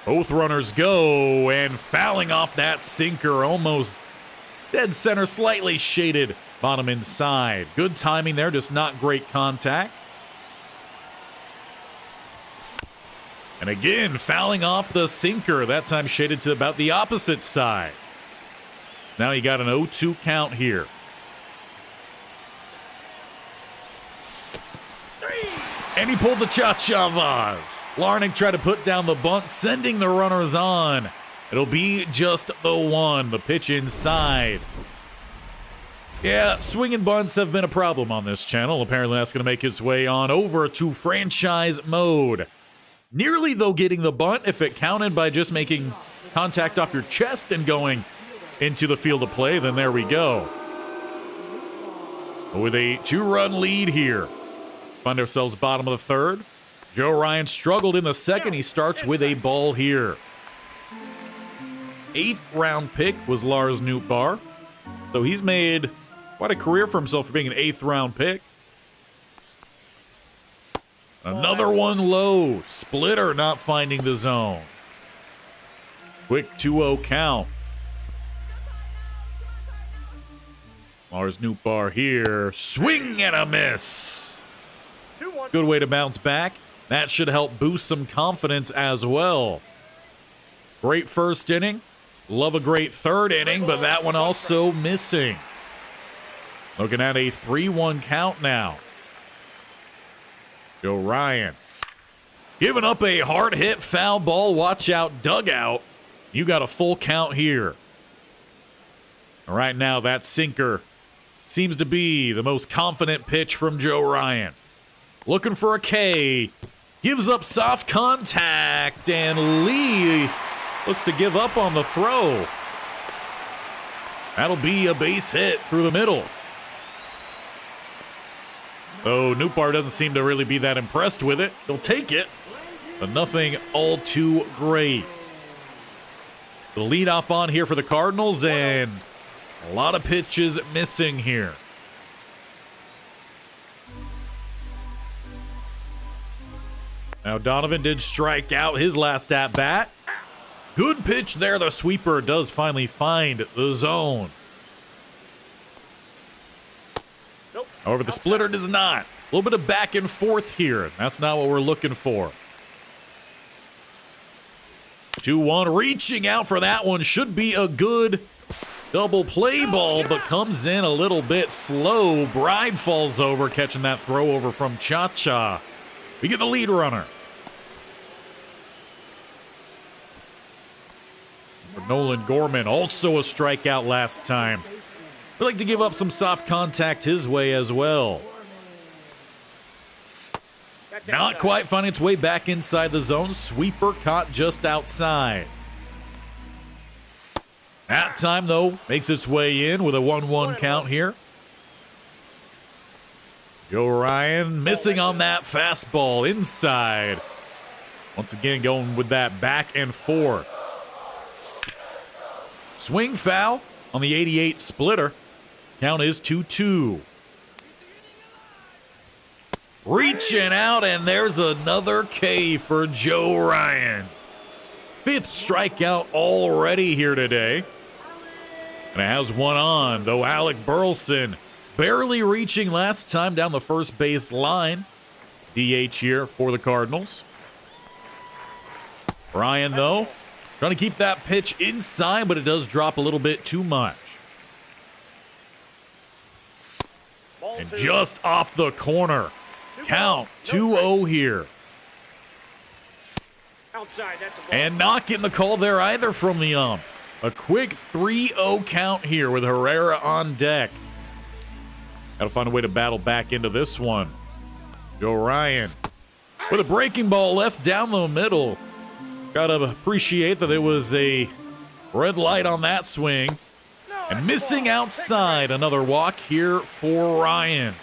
Both runners go, and fouling off that sinker, almost dead center, slightly shaded bottom inside. Good timing there, just not great contact. And again, fouling off the sinker, that time shaded to about the opposite side. Now you got an 0-2 count here. And he pulled the Chacha vase. Larnach tried to put down the bunt, sending the runners on. It'll be just the one. The pitch inside. Yeah, swinging bunts have been a problem on this channel. Apparently that's going to make its way on over to franchise mode. Nearly, though, getting the bunt if it counted by just making contact off your chest and going into the field of play, then there we go. With a 2-run lead here. Find ourselves bottom of the third. Joe Ryan struggled in the second. He starts with a ball here. 8th round pick was Lars Nootbaar. So he's made quite a career for himself for being an 8th round pick. Another one low. Splitter not finding the zone. Quick 2-0 count. Lars Nootbaar here. Swing and a miss. Good way to bounce back. That should help boost some confidence as well. Great first inning. Love a great third inning, but that one also missing. Looking at a 3-1 count now. Joe Ryan. Giving up a hard hit foul ball. Watch out, dugout. You got a full count here. Right now, that sinker seems to be the most confident pitch from Joe Ryan. Looking for a K. Gives up soft contact, and Lee looks to give up on the throw. That'll be a base hit through the middle. Oh, Nootbaar doesn't seem to really be that impressed with it. He'll take it, but nothing all too great. The leadoff on here for the Cardinals, and a lot of pitches missing here. Now Donovan did strike out his last at-bat. Good pitch there. The sweeper does finally find the zone. However, the splitter does not. A little bit of back and forth here. That's not what we're looking for. 2-1, reaching out for that one. Should be a good double play ball, but comes in a little bit slow. Bride falls over, catching that throw over from Chacha. We get the lead runner. For Nolan Gorman, also a strikeout last time. We like to give up some soft contact his way as well. Not quite finding its way back inside the zone. Sweeper caught just outside. That time, though, makes its way in with a 1-1 count here. Joe Ryan missing on that fastball inside. Once again, going with that back and forth. Swing foul on the 88 splitter. Count is 2-2. Reaching out, and there's another K for Joe Ryan. 5th strikeout already here today. And it has one on, though Alec Burleson barely reaching last time down the first base line. DH here for the Cardinals. Ryan, though, trying to keep that pitch inside, but it does drop a little bit too much. And just off the corner. Count 2-0 here. Outside, that's a ball. And not getting the call there either from the ump. A quick 3-0 count here with Herrera on deck. Got to find a way to battle back into this one. Joe Ryan with a breaking ball left down the middle. Got to appreciate that there was a red light on that swing. And missing outside, another walk here for Ryan.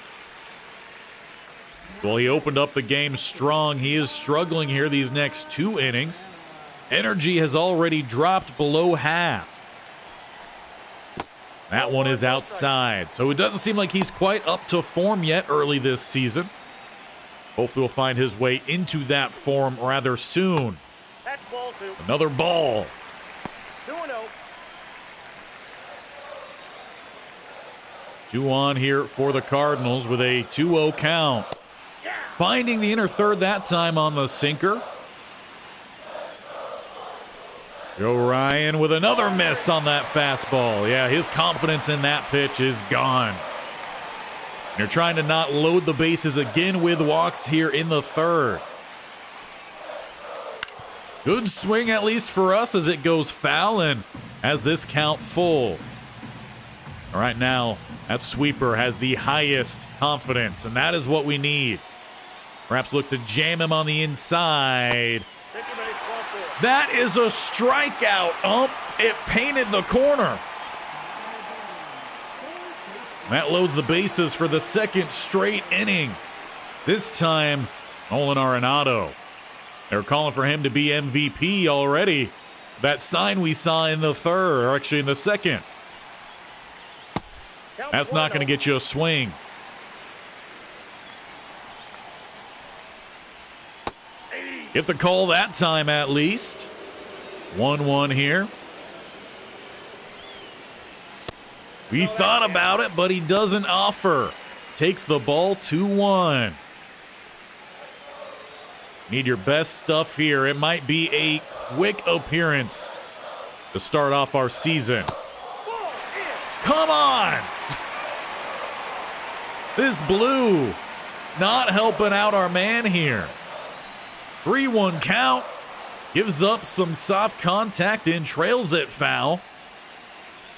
Well, he opened up the game strong. He is struggling here these next 2 innings. Energy has already dropped below half. That one is outside. So it doesn't seem like he's quite up to form yet early this season. Hopefully he'll find his way into that form rather soon. That's ball 2. Another ball. 2-0. 2 on here for the Cardinals with a 2-0 count. Finding the inner third that time on the sinker. Joe Ryan with another miss on that fastball. Yeah, his confidence in that pitch is gone. They're trying to not load the bases again with walks here in the 3rd. Good swing, at least for us, as it goes foul and has this count full. All right, now that sweeper has the highest confidence, and that is what we need. Perhaps look to jam him on the inside. That is a strikeout, ump. It painted the corner. That loads the bases for the 2nd straight inning. This time, Nolan Arenado. They're calling for him to be MVP already. That sign we saw in the 3rd, or actually in the 2nd. That's not going to get you a swing. Get the call that time at least. 1-1 here. We thought about it, but he doesn't offer. Takes the ball 2-1. Need your best stuff here. It might be a quick appearance to start off our season. Come on! This blue not helping out our man here. 3-1 count. Gives up some soft contact and trails it foul.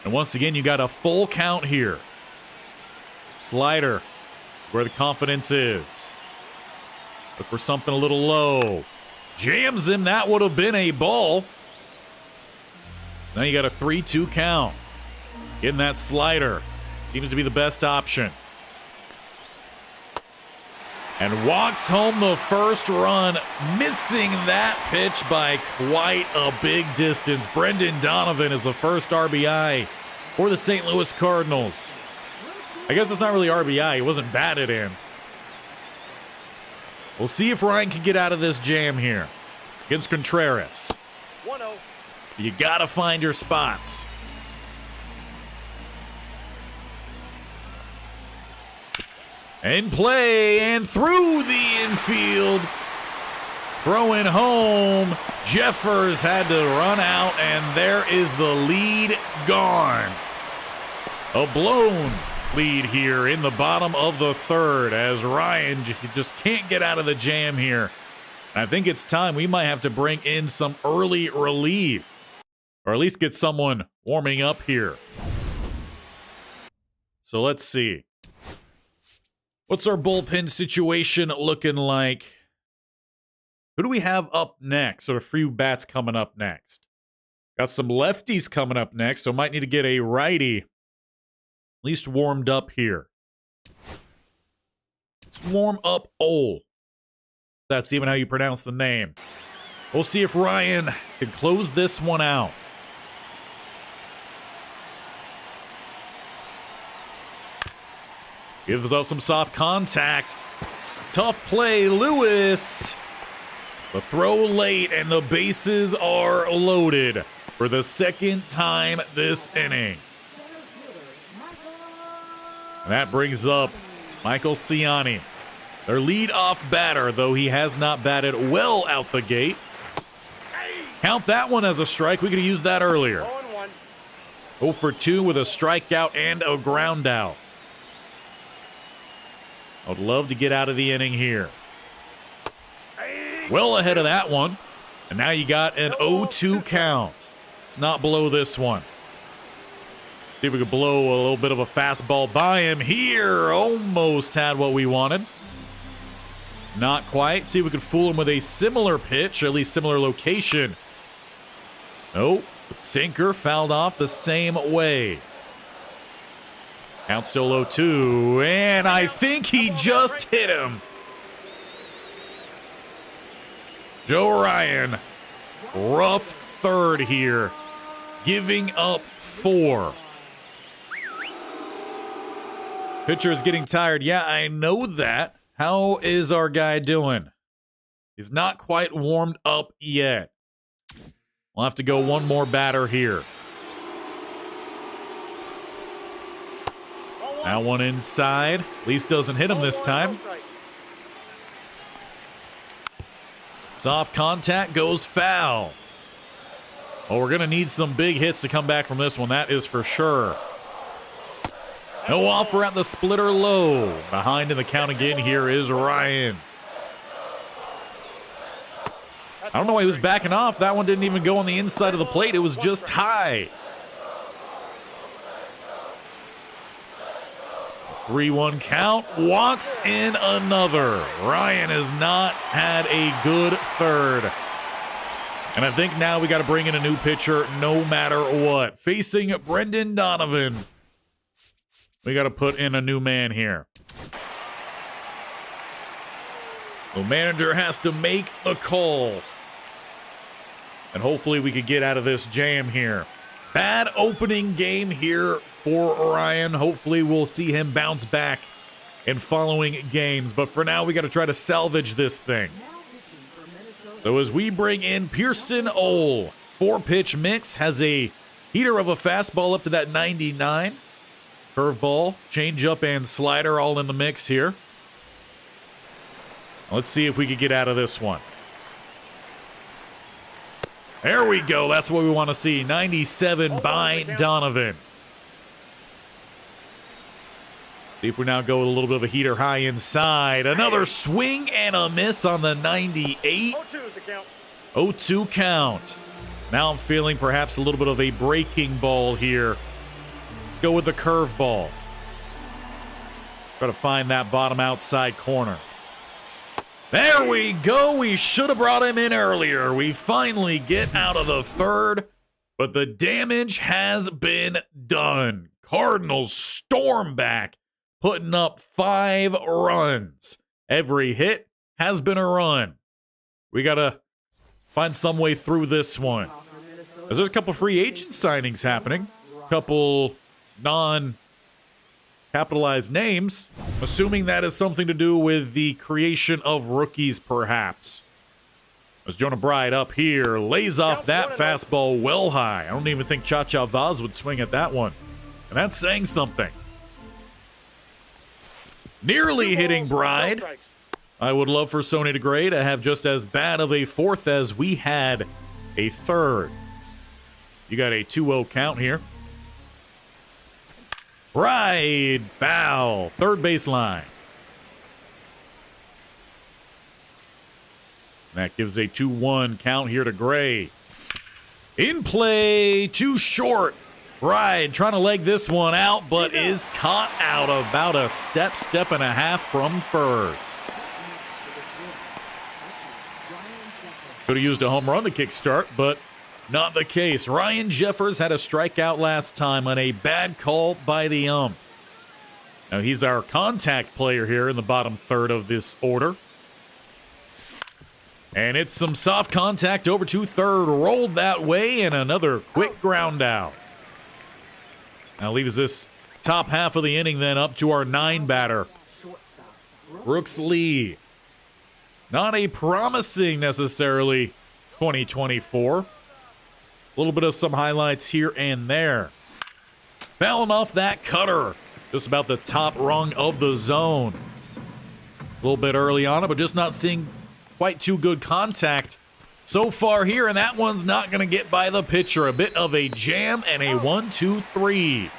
And once again, you got a full count here. Slider, where the confidence is. Look for something a little low. Jams him. That would have been a ball. Now you got a 3-2 count. Getting that slider. Seems to be the best option. And walks home the first run, missing that pitch by quite a big distance. Brendan Donovan is the first RBI for the St. Louis Cardinals. I guess it's not really RBI. He wasn't batted in. We'll see if Ryan can get out of this jam here against Contreras. 1-0. You got to find your spots. In play and through the infield. Throwing home. Jeffers had to run out, and there is the lead gone. A blown lead here in the bottom of the 3rd as Ryan just can't get out of the jam here. I think it's time we might have to bring in some early relief, or at least get someone warming up here. So let's see. What's our bullpen situation looking like? Who do we have up next? Or a few bats coming up next. Got some lefties coming up next, so might need to get a righty at least warmed up here. Let's warm up Ole. That's even how you pronounce the name. We'll see if Ryan can close this one out. Gives up some soft contact. Tough play, Lewis. The throw late, and the bases are loaded for the second time this inning. And that brings up Michael Ciani, their lead-off batter, though he has not batted well out the gate. Count that one as a strike. We could have used that earlier. 0 for 2 with a strikeout and a ground out. I would love to get out of the inning here. Well ahead of that one. And now you got an 0-2 count. It's not below this one. See if we could blow a little bit of a fastball by him here. Almost had what we wanted. Not quite. See if we could fool him with a similar pitch, or at least similar location. Nope. Sinker fouled off the same way. Count still 0-2, and I think he just hit him. Joe Ryan, rough third here, giving up 4. Pitcher is getting tired. Yeah, I know that. How is our guy doing? He's not quite warmed up yet. We'll have to go one more batter here. That one inside. At least doesn't hit him this time. Soft contact goes foul. Well, we're going to need some big hits to come back from this one. That is for sure. No offer at the splitter low. Behind in the count again here is Ryan. I don't know why he was backing off. That one didn't even go on the inside of the plate. It was just high. 3-1 count. Walks in another. Ryan has not had a good third. And I think now we got to bring in a new pitcher no matter what. Facing Brendan Donovan. We got to put in a new man here. The manager has to make the call. And hopefully we could get out of this jam here. Bad opening game here for Ryan. Hopefully we'll see him bounce back in following games. But for now, we got to try to salvage this thing. So as we bring in Pearson Ole, 4-pitch mix, has a heater of a fastball up to that 99. Curveball, changeup, and slider all in the mix here. Let's see if we can get out of this one. There we go. That's what we want to see. 97 by Donovan. See if we now go with a little bit of a heater high inside. Another swing and a miss on the 98. 0-2 count. Now I'm feeling perhaps a little bit of a breaking ball here. Let's go with the curveball. Try to find that bottom outside corner. There we go. We should have brought him in earlier. We finally get out of the third, but the damage has been done. Cardinals storm back, putting up 5 runs. Every hit has been a run. We got to find some way through this one. There's a couple free agent signings happening. A couple non-capitalized names. Assuming that is something to do with the creation of rookies, perhaps. As Jonah Bride up here lays off that fastball well high. I don't even think Chacha Vaz would swing at that one. And that's saying something. Nearly hitting Bride. I would love for Sony DeGray to have just as bad of a fourth as we had a third. You got a 2-0 count here. Bride, foul, third baseline. That gives a 2-1 count here to Gray. In play, too short. Bride trying to leg this one out, but is caught out about a step and a half from first. Could have used a home run to kickstart, but not the case. Ryan Jeffers had a strikeout last time on a bad call by the ump. Now he's our contact player here in the bottom third of this order. And it's some soft contact over to third, rolled that way, and another quick ground out. Now leaves this top half of the inning then up to our 9 batter. Brooks Lee. Not a promising necessarily 2024. A little bit of some highlights here and there. Fouling off that cutter. Just about the top rung of the zone. A little bit early on it, but just not seeing quite too good contact so far here. And that one's not going to get by the pitcher. A bit of a jam and a 1-2-3.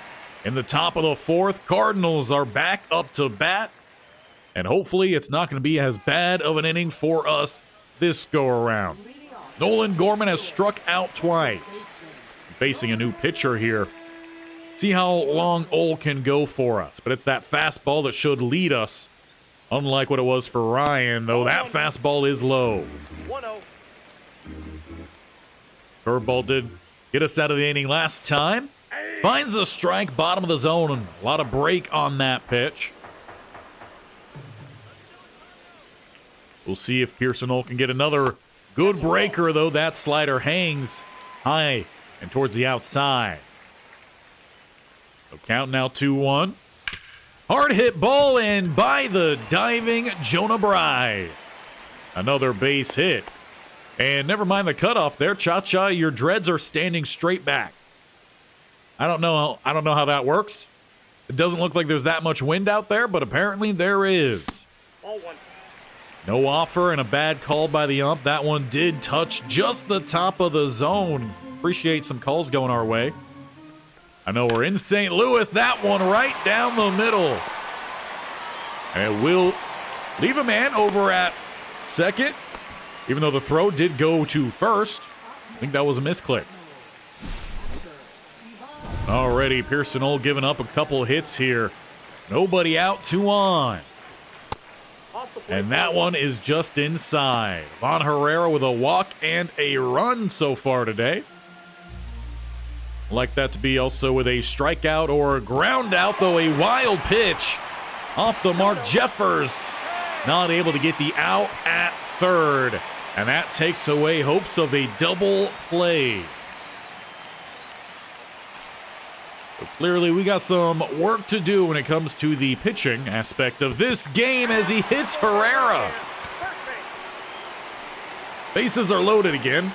In the top of the fourth, Cardinals are back up to bat. And hopefully it's not going to be as bad of an inning for us this go around. Nolan Gorman has struck out twice. Facing a new pitcher here. See how long Ole can go for us. But it's that fastball that should lead us. Unlike what it was for Ryan, though that fastball is low. 1-0. Curveball did get us out of the inning last time. Finds the strike, bottom of the zone, and a lot of break on that pitch. We'll see if Pearson Ole can get another good breaker, though. That slider hangs high and towards the outside. So count now 2-1. Hard hit ball and by the diving Jonah Bride. Another base hit. And never mind the cutoff there. Chacha, your dreads are standing straight back. I don't know how that works. It doesn't look like there's that much wind out there, but apparently there is. Ball 1. No offer and a bad call by the ump. That one did touch just the top of the zone. Appreciate some calls going our way. I know we're in St. Louis. That one right down the middle. And it will leave a man over at second, even though the throw did go to first. I think that was a misclick. Already, Pearson Ole giving up a couple hits here. Nobody out, 2 on. And that one is just inside. Von Herrera with a walk and a run so far today. Like that to be also with a strikeout or a ground out, though a wild pitch off the mark. Jeffers not able to get the out at third. And that takes away hopes of a double play. So clearly we got some work to do when it comes to the pitching aspect of this game as he hits Herrera. Bases are loaded again.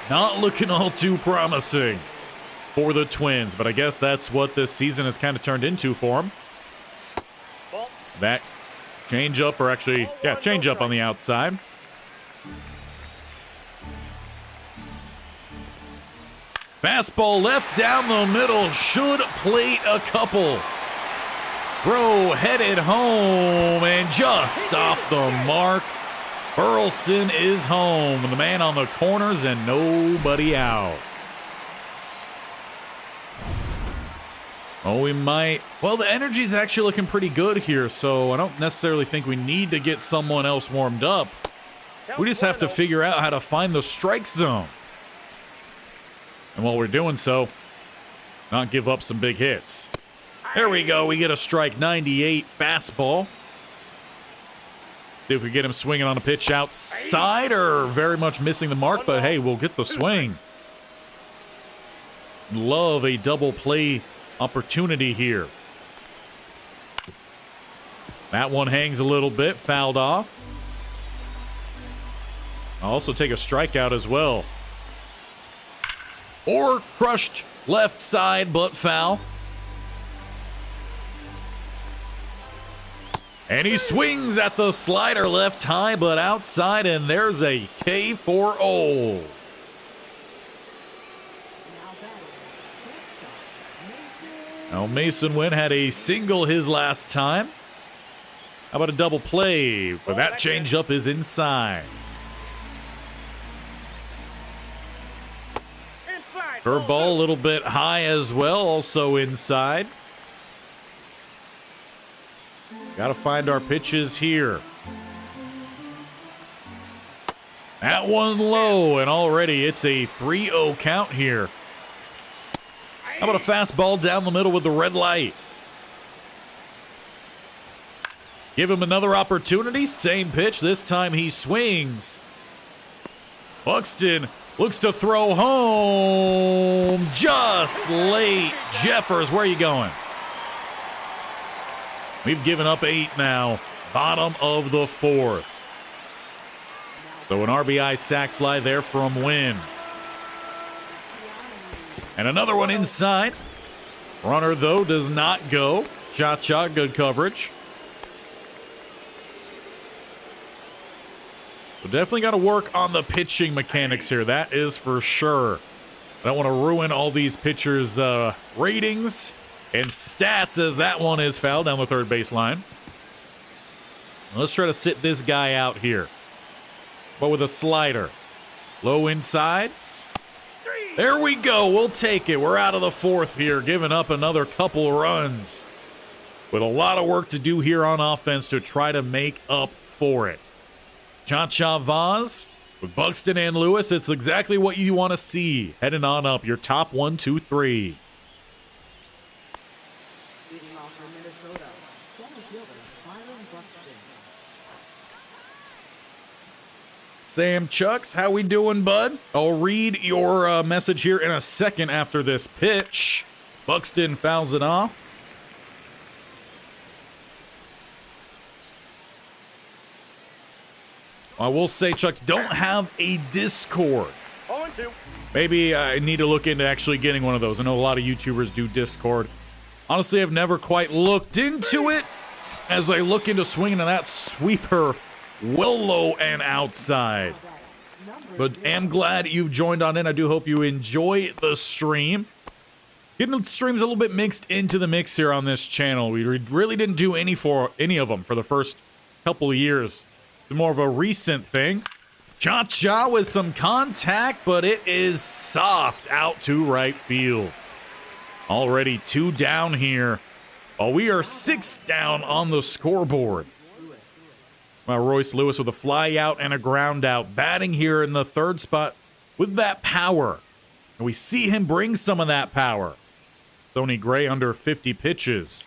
Not looking all too promising for the Twins, but I guess that's what this season has kind of turned into for them. That changeup, or actually, yeah, changeup on the outside. Fastball left down the middle, should plate a couple. Throw headed home and just off the mark. Burleson is home. The man on the corners and nobody out. Oh, we might. Well, the energy's actually looking pretty good here, so I don't necessarily think we need to get someone else warmed up. We just have to figure out how to find the strike zone. And while we're doing so, not give up some big hits. There we go. We get a strike 98 fastball. See if we get him swinging on a pitch outside or very much missing the mark, but hey, we'll get the swing. Love a double play opportunity here. That one hangs a little bit, fouled off. I'll also take a strikeout as well. Or crushed left side, but foul. And he swings at the slider left high, but outside, and there's a K for Ole. Now Mason Wynn had a single his last time. How about a double play? But that changeup is inside. Curveball a little bit high as well, also inside. Got to find our pitches here. That one low, and already it's a 3-0 count here. How about a fastball down the middle with the red light? Give him another opportunity. Same pitch. This time he swings. Buxton looks to throw home. Just late. Jeffers, where are you going? We've given up 8 now. Bottom of the 4th. So an RBI sac fly there from Wynn. And another one inside. Runner, though, does not go. Chacha, good coverage. So definitely got to work on the pitching mechanics here. That is for sure. I don't want to ruin all these pitchers' ratings and stats as that one is fouled down the third baseline. Let's try to sit this guy out here. But with a slider. Low inside. There we go. We'll take it. We're out of the 4th here, giving up another couple runs. With a lot of work to do here on offense to try to make up for it. Chacha Vaz with Buxton and Lewis. It's exactly what you want to see. Heading on up your top 1, 2, 3. Sam Chucks, how we doing, bud? I'll read your message here in a second after this pitch. Buxton fouls it off. I will say, Chucks, don't have a Discord. 0-2. Maybe I need to look into actually getting one of those. I know a lot of YouTubers do Discord. Honestly, I've never quite looked into it as I look into swinging to that sweeper well low and outside. But am glad you've joined on in. I do hope you enjoy the stream. Getting the streams a little bit mixed into the mix here on this channel. We really didn't do any of them for the first couple of years. It's more of a recent thing. Chacha with some contact, but it is soft out to right field. Already 2 down here. Oh, we are 6 down on the scoreboard. Well, Royce Lewis with a fly out and a ground out. Batting here in the 3rd spot with that power. And we see him bring some of that power. Sonny Gray under 50 pitches.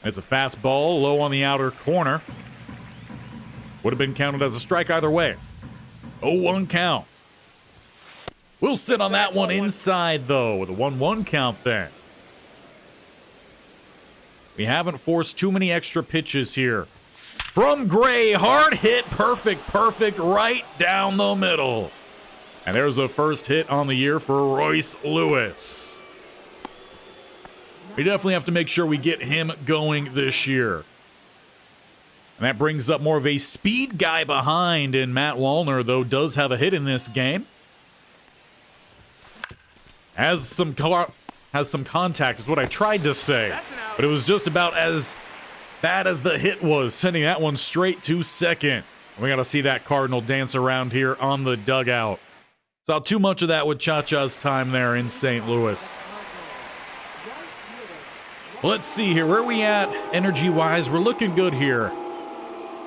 It's a fastball low on the outer corner. Would have been counted as a strike either way. 0-1 count. We'll sit on that one inside, though, with a 1-1 count then. We haven't forced too many extra pitches here. From Gray, hard hit, perfect, right down the middle. And there's the first hit on the year for Royce Lewis. We definitely have to make sure we get him going this year. And that brings up more of a speed guy behind, and Matt Wallner, though, does have a hit in this game. Has some contact is what I tried to say, but it was just about as bad as the hit was, sending that one straight to second. We got to see that Cardinal dance around here on the dugout. Saw too much of that with Chacha's time there in St. Louis. Let's see here. Where are we at energy-wise? We're looking good here.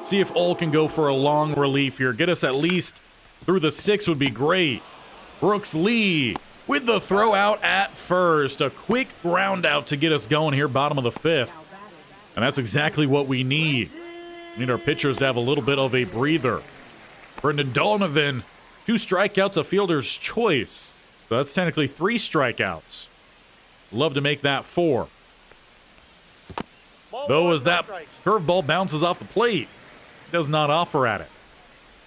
See if Ole can go for a long relief here. Get us at least through the 6th would be great. Brooks Lee with the throw out at first. A quick ground out to get us going here, bottom of the 5th. And that's exactly what we need. We need our pitchers to have a little bit of a breather. Brendan Donovan, 2 strikeouts, a fielder's choice. So that's technically 3 strikeouts. Love to make that 4. Though as that curveball bounces off the plate, he does not offer at it.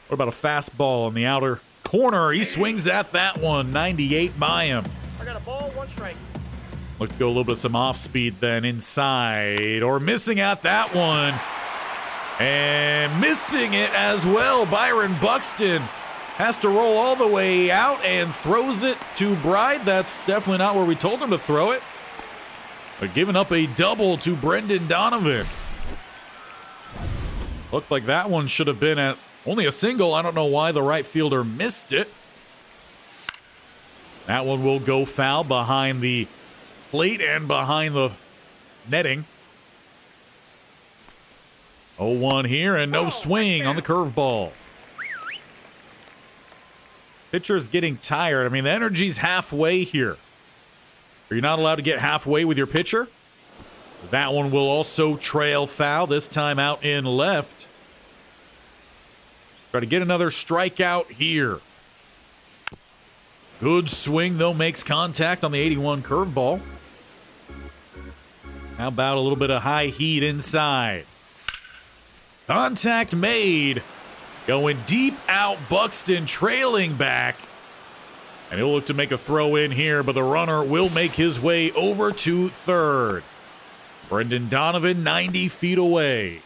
What about a fastball on the outer corner? He swings at that one, 98 by him. I got a ball, 1 strike. Look to go a little bit of some off speed then inside, or missing at that one. And missing it as well. Byron Buxton has to roll all the way out and throws it to Bride. That's definitely not where we told him to throw it. But giving up a double to Brendan Donovan. Looked like that one should have been at only a single. I don't know why the right fielder missed it. That one will go foul behind the plate and behind the netting. 0-1 here and no swing on the curveball. Pitcher's getting tired. I mean, the energy's halfway here. Are you not allowed to get halfway with your pitcher? That one will also trail foul, this time out in left. Try to get another strikeout here. Good swing, though, makes contact on the 81 curveball. How about a little bit of high heat inside? Contact made. Going deep out, Buxton trailing back. And he'll look to make a throw in here, but the runner will make his way over to third. Brendan Donovan 90 feet away.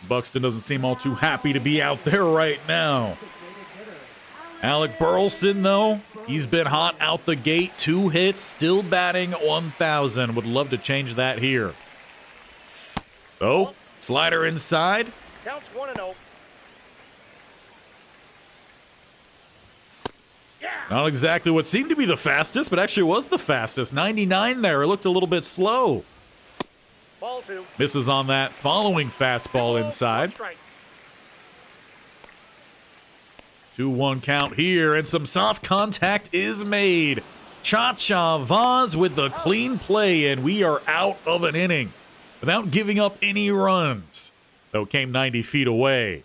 Buxton doesn't seem all too happy to be out there right now. Alec Burleson, though, he's been hot out the gate. 2 hits, still batting 1,000. Would love to change that here. Oh, slider inside. Counts 1-0. Not exactly what seemed to be the fastest, but actually was the fastest. 99 there. It looked a little bit slow. Ball 2. Misses on that following fastball inside. 2-1 count here, and some soft contact is made. Chacha Vaz with the clean play, and we are out of an inning without giving up any runs, though came 90 feet away.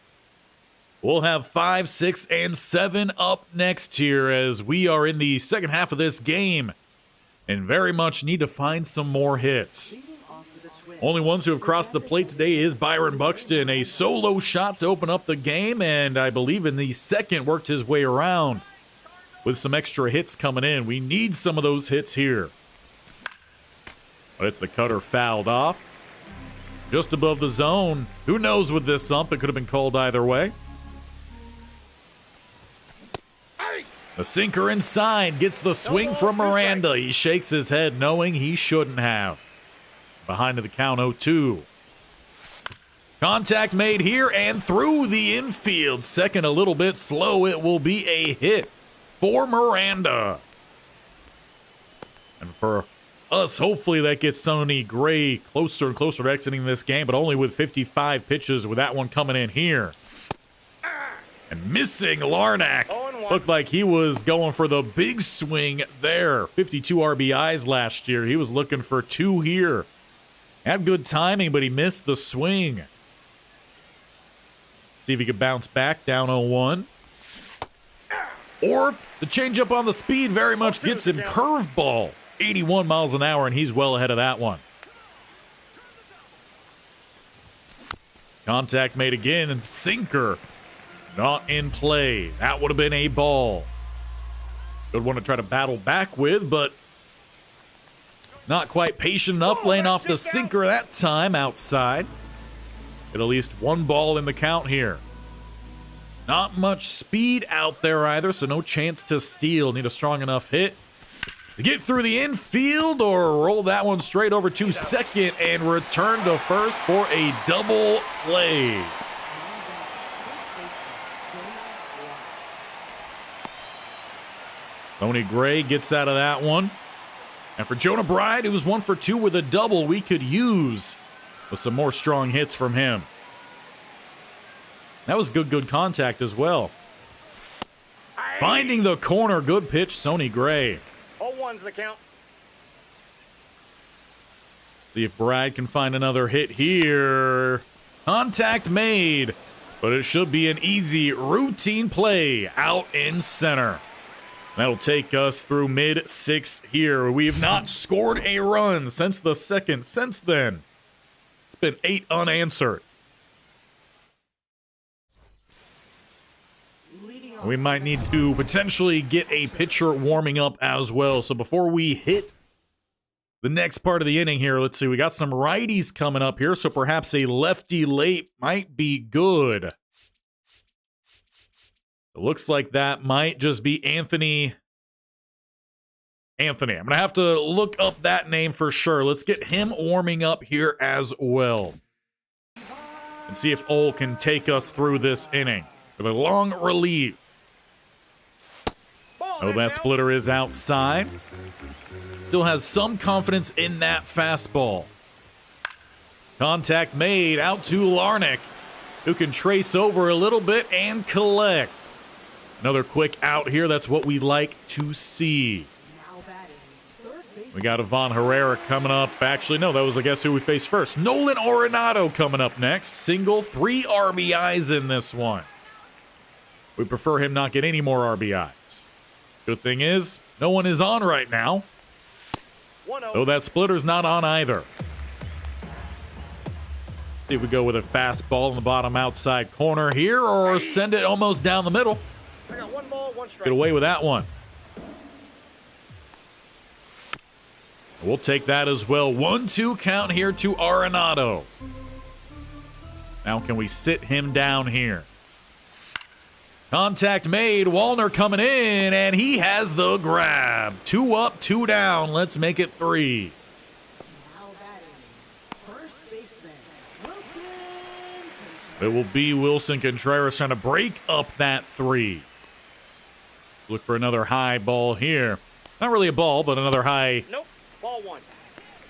We'll have 5, 6, and 7 up next here as we are in the second half of this game and very much need to find some more hits. Only ones who have crossed the plate today is Byron Buxton. A solo shot to open up the game, and I believe in the second worked his way around with some extra hits coming in. We need some of those hits here. But it's the cutter fouled off. Just above the zone. Who knows with this ump? It could have been called either way. The sinker inside gets the swing from Miranda. He shakes his head knowing he shouldn't have. Behind to the count 0-2. Contact made here and through the infield. Second a little bit slow. It will be a hit for Miranda. And for us, hopefully that gets Sonny Gray closer and closer to exiting this game, but only with 55 pitches with that one coming in here. And missing Larnack. Looked like he was going for the big swing there. 52 RBIs last year. He was looking for 2 here. Had good timing, but he missed the swing. See if he could bounce back down 0-1. Or the changeup on the speed very much gets him. Curveball. 81 miles an hour, and he's well ahead of that one. Contact made again, and sinker. Not in play. That would have been a ball. Good one to try to battle back with, but not quite patient enough. Laying off the sinker that time outside. Get at least 1 ball in the count here. Not much speed out there either, so no chance to steal. Need a strong enough hit to get through the infield or roll that one straight over to second and return to first for a double play. Tony Gray gets out of that one. And for Jonah Bride, who was 1 for 2 with a double, we could use with some more strong hits from him. That was good contact as well. Finding the corner, good pitch, Sonny Gray. 0-1's the count. See if Bride can find another hit here. Contact made, but it should be an easy routine play out in center. That'll take us through mid-6 here. We have not scored a run since the second. Since then, it's been 8 unanswered. We might need to potentially get a pitcher warming up as well. So before we hit the next part of the inning here, let's see. We got some righties coming up here, so perhaps a lefty late might be good. It looks like that might just be Anthony. I'm going to have to look up that name for sure. Let's get him warming up here as well. And see if Ole can take us through this inning with a long relief. Oh, that splitter is outside. Still has some confidence in that fastball. Contact made out to Larnack, who can trace over a little bit and collect. Another quick out here. That's what we like to see. We got Ivan Herrera coming up. Actually, no, that was, I guess, who we faced first. Nolan Arenado coming up next. Single, 3 RBIs in this one. We prefer him not get any more RBIs. Good thing is, no one is on right now. 1-0. Though that splitter's not on either. See if we go with a fastball in the bottom outside corner here or send it almost down the middle. I got 1 ball, 1 strike. Get away with that one. We'll take that as well. 1-2 count here to Arenado. Now can we sit him down here? Contact made. Wallner coming in, and he has the grab. 2 up, 2 down. Let's make it 3. It will be Wilson Contreras trying to break up that 3. Look for another high ball here. Not really a ball, but another high. Nope. Ball 1.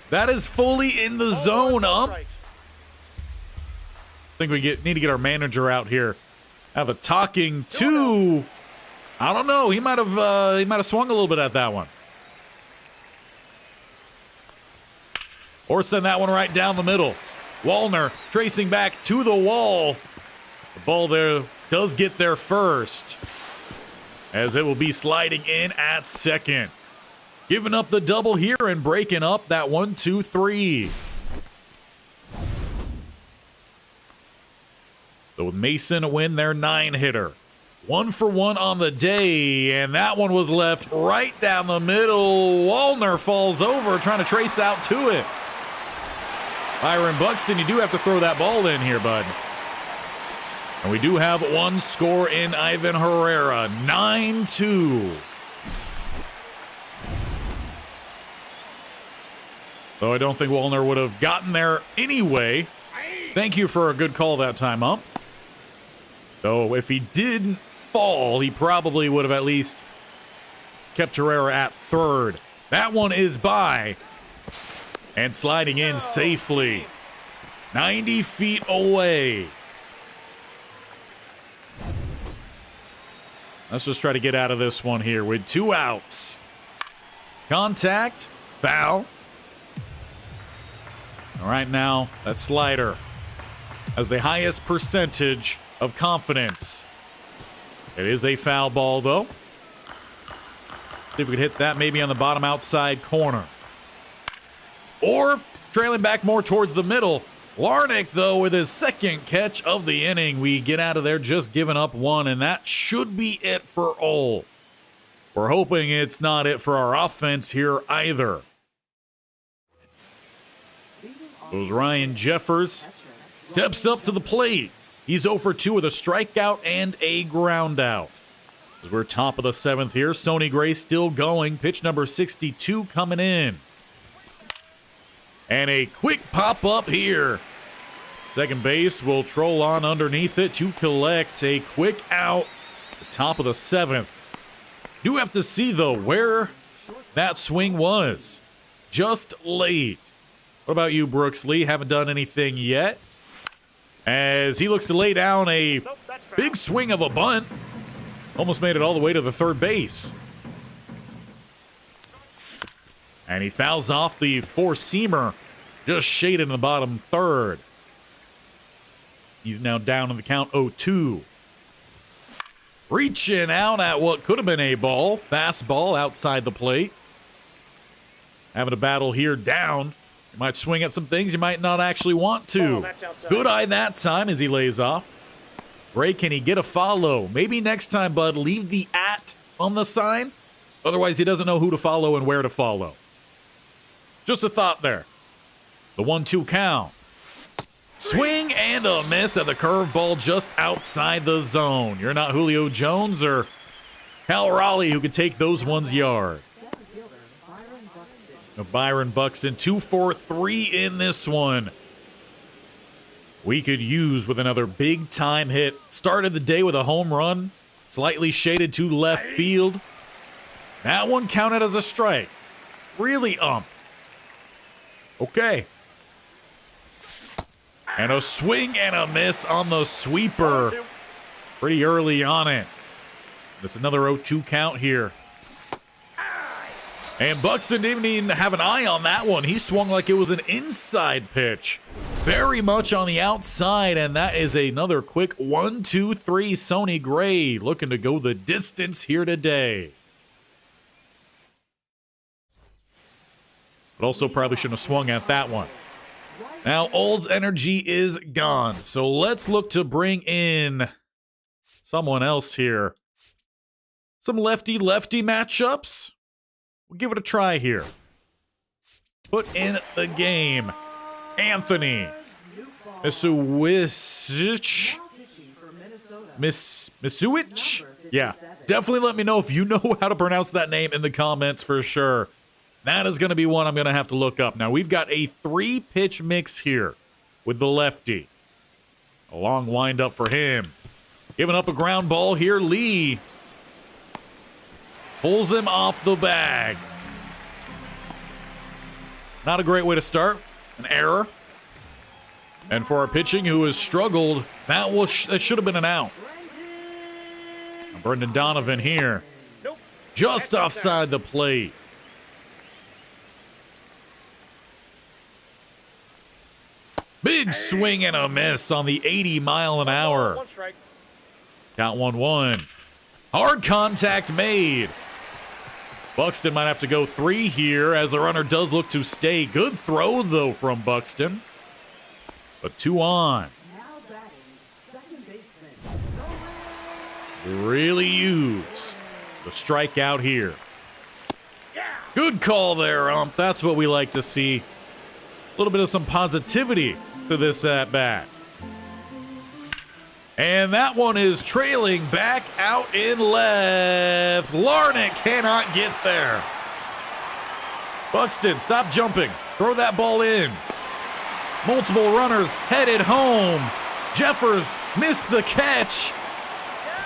That is fully in the zone up. I think we need to get our manager out here. Have a talking to. I don't know. He might have swung a little bit at that one. Or send that one right down the middle. Wallner tracing back to the wall. The ball there does get there first, as it will be sliding in at second. Giving up the double here and breaking up that 1-2-3. So with Mason a win their 9-hitter. 1 for 1 on the day, and that one was left right down the middle. Wallner falls over, trying to trace out to it. Byron Buxton, you do have to throw that ball in here, bud. And we do have 1 score in Ivan Herrera, 9-2. Though I don't think Wallner would have gotten there anyway. Thank you for a good call that time, Ump. Though if he didn't fall, he probably would have at least kept Herrera at third. That one is by. And sliding in safely. 90 feet away. Let's just try to get out of this one here with 2 outs. Contact. Foul. All right, now that slider has the highest percentage of confidence. It is a foul ball, though. See if we could hit that maybe on the bottom outside corner. Or trailing back more towards the middle. Larnach, though, with his 2nd catch of the inning. We get out of there just giving up 1, and that should be it for all. We're hoping it's not it for our offense here either. Goes Ryan Jeffers. Steps up to the plate. He's 0 for 2 with a strikeout and a ground out. As we're top of the 7th here, Sonny Gray still going. Pitch number 62 coming in. And a quick pop-up here. Second base will troll on underneath it to collect a quick out at the top of the 7th. Do have to see, though, where that swing was. Just late. What about you, Brooks Lee? Haven't done anything yet. As he looks to lay down a big swing of a bunt. Almost made it all the way to the 3rd base. And he fouls off the 4-seamer. Just shaded in the bottom 3rd. He's now down in the count 0-2. Reaching out at what could have been a ball. Fastball outside the plate. Having a battle here down. You might swing at some things you might not actually want to. Good eye that time as he lays off. Ray, can he get a follow? Maybe next time, bud, leave the @ on the sign. Otherwise, he doesn't know who to follow and where to follow. Just a thought there. The 1-2 count. Swing and a miss at the curveball just outside the zone. You're not Julio Jones or Cal Raleigh who could take those ones yard. Byron Buxton, 2 for 3 in this one. We could use with another big-time hit. Started the day with a home run, slightly shaded to left field. That one counted as a strike. Really, Okay. And a swing and a miss on the sweeper. Pretty early on it. That's another 0-2 count here. And Buxton didn't even have an eye on that one. He swung like it was an inside pitch. Very much on the outside, and that is another quick 1-2-3. Sonny Gray looking to go the distance here today. but also probably shouldn't have swung at that one. Now, Old's energy is gone, so let's look to bring in someone else here. Some lefty-lefty matchups. We'll give it a try here. Put in the game Anthony Misuwich. Misuwich? Yeah. Definitely let me know if you know how to pronounce that name in the comments for sure. That is going to be one I'm going to have to look up. Now, we've got a 3-pitch mix here with the lefty. A long windup for him. Giving up a ground ball here. Lee pulls him off the bag. Not a great way to start. An error. And for our pitching, who has struggled, that should have been an out. Brendan Donovan here. Nope. Just offside the plate. Big swing and a miss on the 80 mile an hour. 1 strike. Count 1-1. Hard contact made. Buxton might have to go 3 here as the runner does look to stay. Good throw, though, from Buxton. But 2 on. Really use the strikeout here. Good call there, ump. That's what we like to see. A little bit of some positivity to this at-bat. And that one is trailing back out in left. Larnach cannot get there. Buxton, stop jumping. Throw that ball in. Multiple runners headed home. Jeffers missed the catch.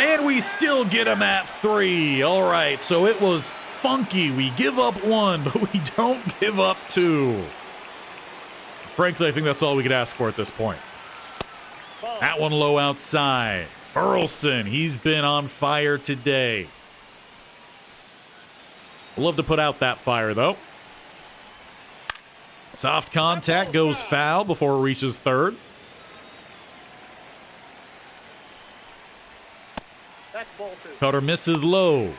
And we still get him at 3. All right, so it was funky. We give up 1, but we don't give up 2. Frankly, I think that's all we could ask for at this point. That one low outside. Burleson, he's been on fire today. We'll love to put out that fire, though. Soft contact goes foul before it reaches third. That's ball 2. Cutter misses low.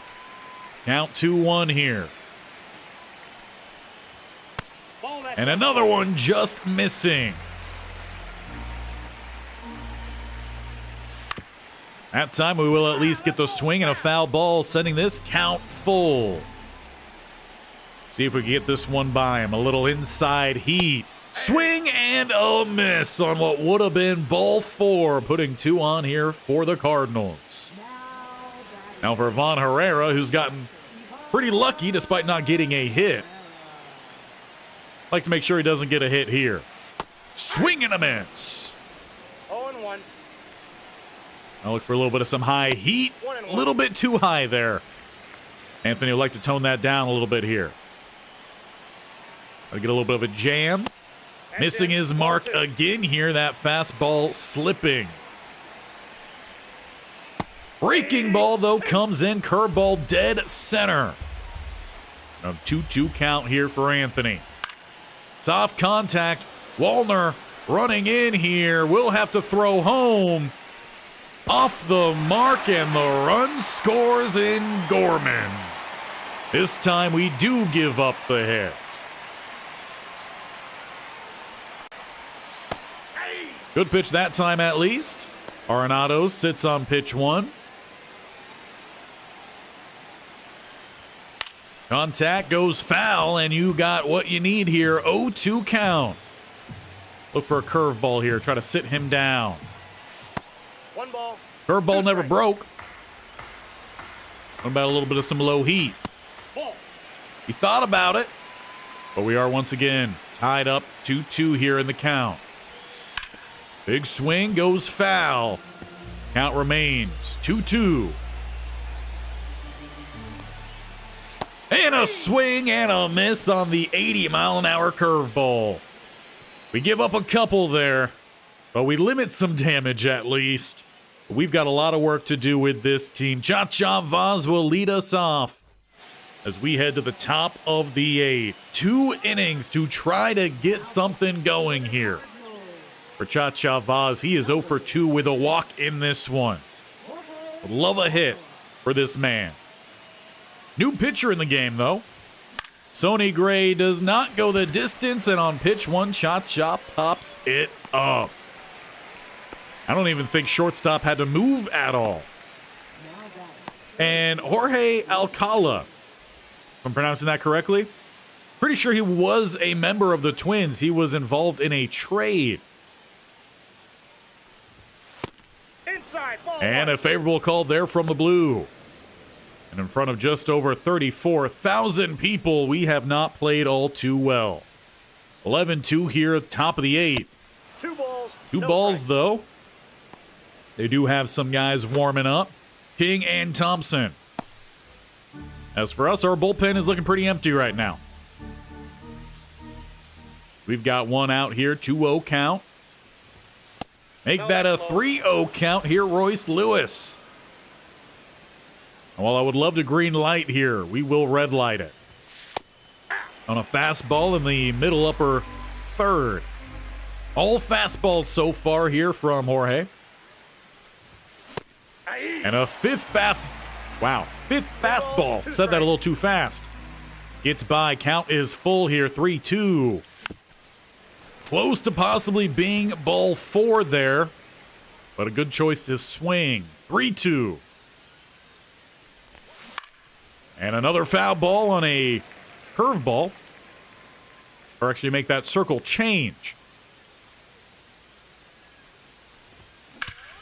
Count 2-1 here. And another one just missing. That time we will at least get the swing and a foul ball, sending this count full. See if we can get this one by him. A little inside heat. Swing and a miss on what would have been ball 4, putting 2 on here for the Cardinals. Now for Vaughn Herrera, who's gotten pretty lucky despite not getting a hit. Like to make sure he doesn't get a hit here. Swing and a miss. 0-1. I'll look for a little bit of some high heat. A little bit too high there. Anthony would like to tone that down a little bit here. I'll get a little bit of a jam. Missing his mark again here. That fastball slipping. Breaking ball, though, comes in. Curveball dead center. A 2-2 count here for Anthony. Soft contact. Wallner running in here. We'll have to throw home. Off the mark, and the run scores in Gorman. This time we do give up the hit. Good pitch that time at least. Arenado sits on pitch 1. Contact goes foul, and you got what you need here. 0-2 count. Look for a curveball here. Try to sit him down. 1 ball. Curveball never broke. What about a little bit of some low heat? Ball. He thought about it, but we are once again tied up 2-2 here in the count. Big swing goes foul. Count remains 2-2. And a swing and a miss on the 80-mile-an-hour curveball. We give up a couple there, but we limit some damage at least. We've got a lot of work to do with this team. Chacha Vaz will lead us off as we head to the top of the 8th. 2 innings to try to get something going here. For Chacha Vaz, he is 0 for 2 with a walk in this one. Would love a hit for this man. New pitcher in the game, though. Sonny Gray does not go the distance, and on pitch one, Chacha pops it up. I don't even think shortstop had to move at all. And Jorge Alcala, if I'm pronouncing that correctly, pretty sure he was a member of the Twins. He was involved in a trade. Inside, ball And one. a favorable call there from the blue. And in front of just over 34,000 people, we have not played all too well. 11-2 here at the top of the eighth. Two balls. Two no balls, strike. though. They do have some guys warming up. King and Thompson. As for us, our bullpen is looking pretty empty right now. We've got one out here, 2-0 count. Make that a 3-0 count here, Royce Lewis. And while I would love to green light here, we will red light it. On a fastball in the middle upper third. All fastballs so far here from Jorge. And a fifth fastball. Said that a little too fast. Gets by, count is full here, 3-2. Close to possibly being ball 4 there, but a good choice to swing. 3-2. And another foul ball on a curveball. Or actually make that circle change.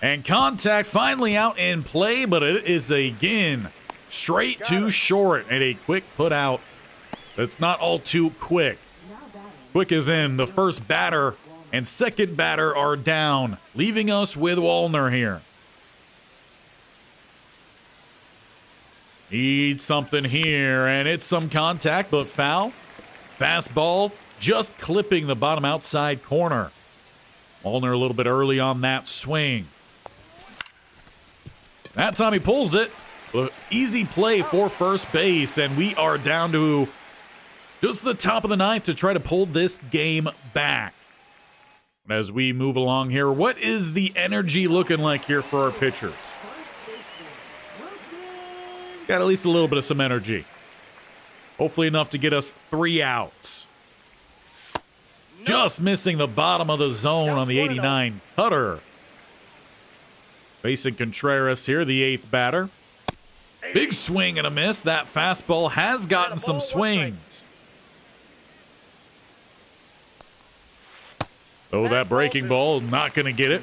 And contact finally out in play, but it is again straight to short. And a quick put out that's not all too quick. Quick as in the first batter and second batter are down, leaving us with Wallner here. Need something here, and it's some contact, but foul. Fastball just clipping the bottom outside corner. Wallner a little bit early on that swing. That time he pulls it. Easy play for first base, and we are down to just the top of the ninth to try to pull this game back. As we move along here, what is the energy looking like here for our pitchers? Got at least a little bit of some energy. Hopefully enough to get us 3 outs. Just missing the bottom of the zone on the 89 cutter. Facing Contreras here, the 8th batter. Big swing and a miss. That fastball has gotten some swings. Oh, that breaking ball, not going to get it.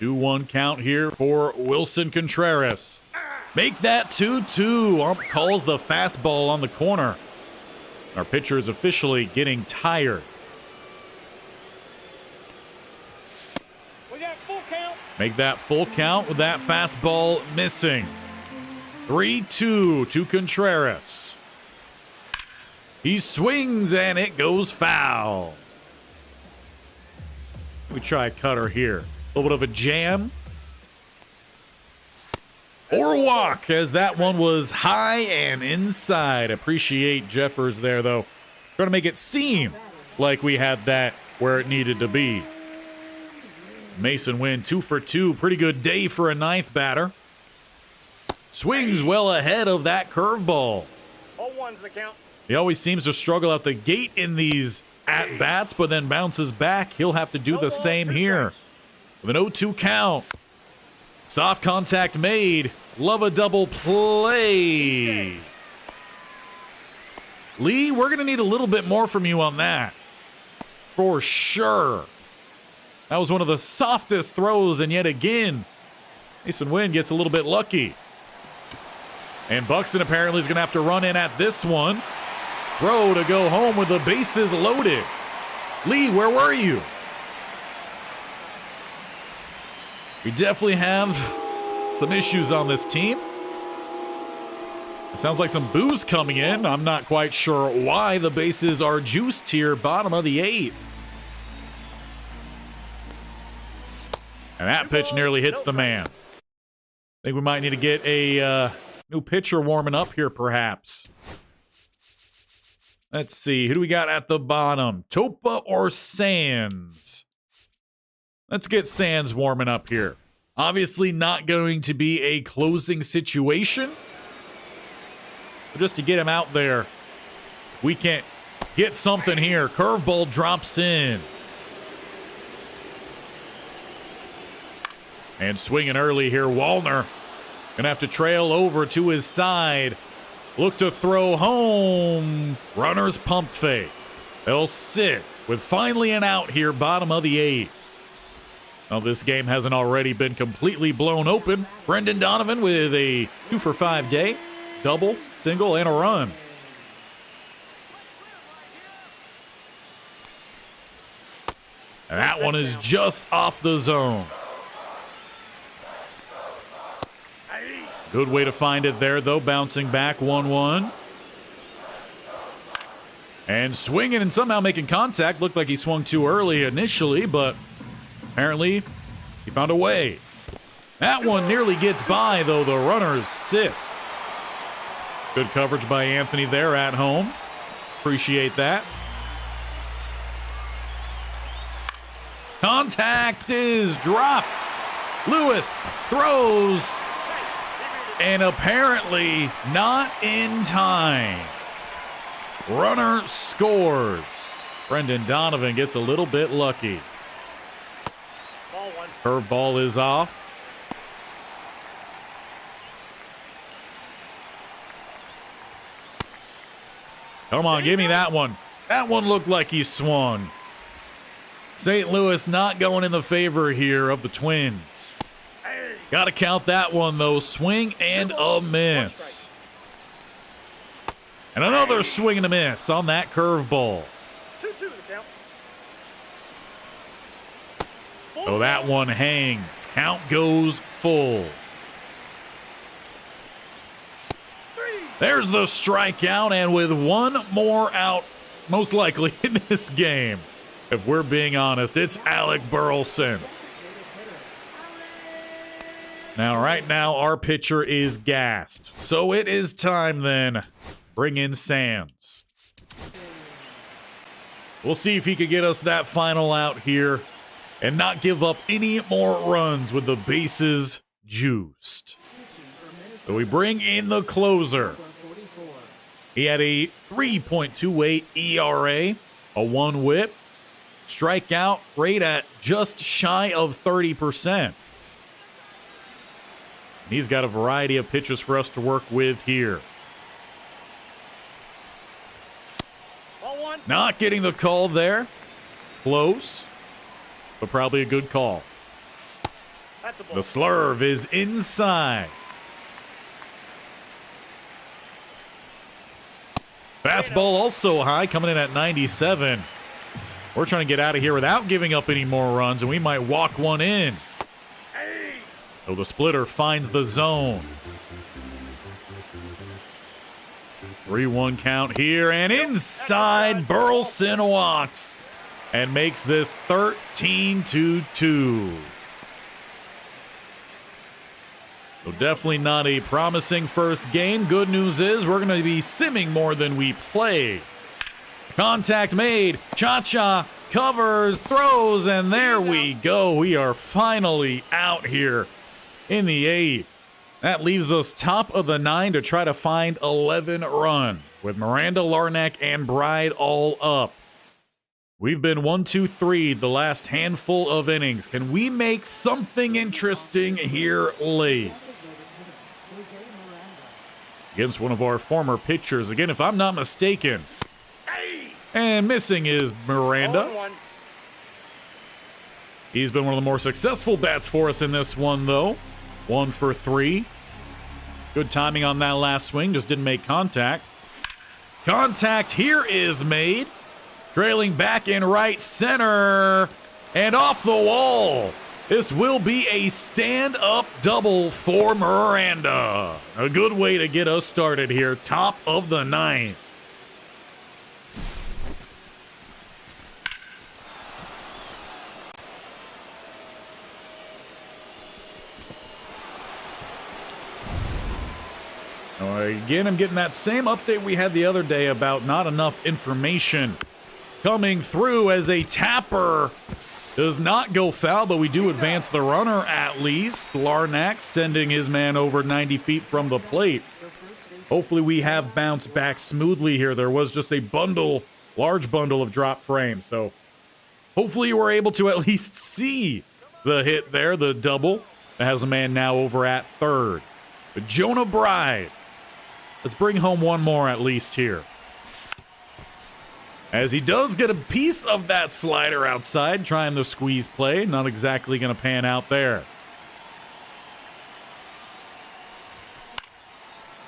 2-1 count here for Wilson Contreras. Make that 2-2. Ump calls the fastball on the corner. Our pitcher is officially getting tired. We got full count. Make that full count with that fastball missing. 3-2 to Contreras. He swings and it goes foul. We try a cutter here. A little bit of a jam. Or walk, as that one was high and inside. Appreciate Jeffers there, though. Trying to make it seem like we had that where it needed to be. Mason Wynn, 2 for 2. Pretty good day for a 9th batter. Swings well ahead of that curveball. 0-1's the count. He always seems to struggle out the gate in these at-bats, but then bounces back. He'll have to do the same here. With an 0-2 count. Soft contact made. Love a double play. Lee, we're going to need a little bit more from you on that. For sure. That was one of the softest throws, and yet again, Mason Wynn gets a little bit lucky. And Buxton apparently is going to have to run in at this one. Throw to go home with the bases loaded. Lee, where were you? We definitely have some issues on this team. It sounds like some booze coming in. I'm not quite sure why. The bases are juiced here, bottom of the 8th. And that pitch nearly hits the man. I think we might need to get a new pitcher warming up here, perhaps. Let's see. Who do we got at the bottom? Topa or Sands? Let's get Sands warming up here. Obviously not going to be a closing situation. just to get him out there. We can't get something here. Curveball drops in. And swinging early here, Wallner gonna have to trail over to his side. Look to throw home. Runner's pump fake. They'll sit with finally an out here, bottom of the 8th. Now, this game hasn't already been completely blown open. Brendan Donovan with a 2-for-5 day, double, single, and a run. And that one is just off the zone. Good way to find it there, though. Bouncing back, 1-1. And swinging and somehow making contact. Looked like he swung too early initially, but apparently he found a way. That one nearly gets by, though. The runners sit. Good coverage by Anthony there at home. Appreciate that. Contact is dropped. Lewis throws. And apparently not in time. Runner scores. Brendan Donovan gets a little bit lucky. Ball one. Curveball is off. Come on, give me that one. That one looked like he swung. St. Louis not going in the favor here of the Twins. Got to count that one, though. Swing and a miss. And another swing and a miss on that curveball. 2-2 the count. So that one hangs. Count goes full. There's the strikeout, and with one more out, most likely in this game, if we're being honest, it's Alec Burleson. Now, right now, our pitcher is gassed. So it is time then. Bring in Sands. We'll see if he could get us that final out here and not give up any more runs with the bases juiced. So we bring in the closer. He had a 3.28 ERA, a 1 whip, strikeout rate at just shy of 30%. He's got a variety of pitches for us to work with here. Ball one. Not getting the call there. Close, but probably a good call. That's a ball. The slurve is inside. Fastball also high, coming in at 97. We're trying to get out of here without giving up any more runs, and we might walk one in. So the splitter finds the zone. 3-1 count here, and inside, Burleson walks and makes this 13-2. So definitely not a promising first game. Good news is we're going to be simming more than we play. Contact made. Chacha covers, throws, and there we go. We are finally out here in the 8th. That leaves us top of the 9 to try to find 11 run with Miranda, Larnack, and Bride all up. We've been 1-2-3 the last handful of innings. Can we make something interesting here late? Against one of our former pitchers. Again, if I'm not mistaken. And missing is Miranda. 0-1. He's been one of the more successful bats for us in this one, though. 1 for 3. Good timing on that last swing. Just didn't make contact. Contact here is made. Trailing back in right center. And off the wall. This will be a stand-up double for Miranda. A good way to get us started here. Top of the 9th. Again, I'm getting that same update we had the other day about not enough information coming through as a tapper does not go foul, but we do advance the runner at least. Larnack sending his man over 90 feet from the plate. Hopefully we have bounced back smoothly here. There was just a large bundle of drop frames. So hopefully you were able to at least see the hit there, the double. That has a man now over at third. But Jonah Bride. Let's bring home one more at least here. As he does get a piece of that slider outside, trying the squeeze play. Not exactly going to pan out there.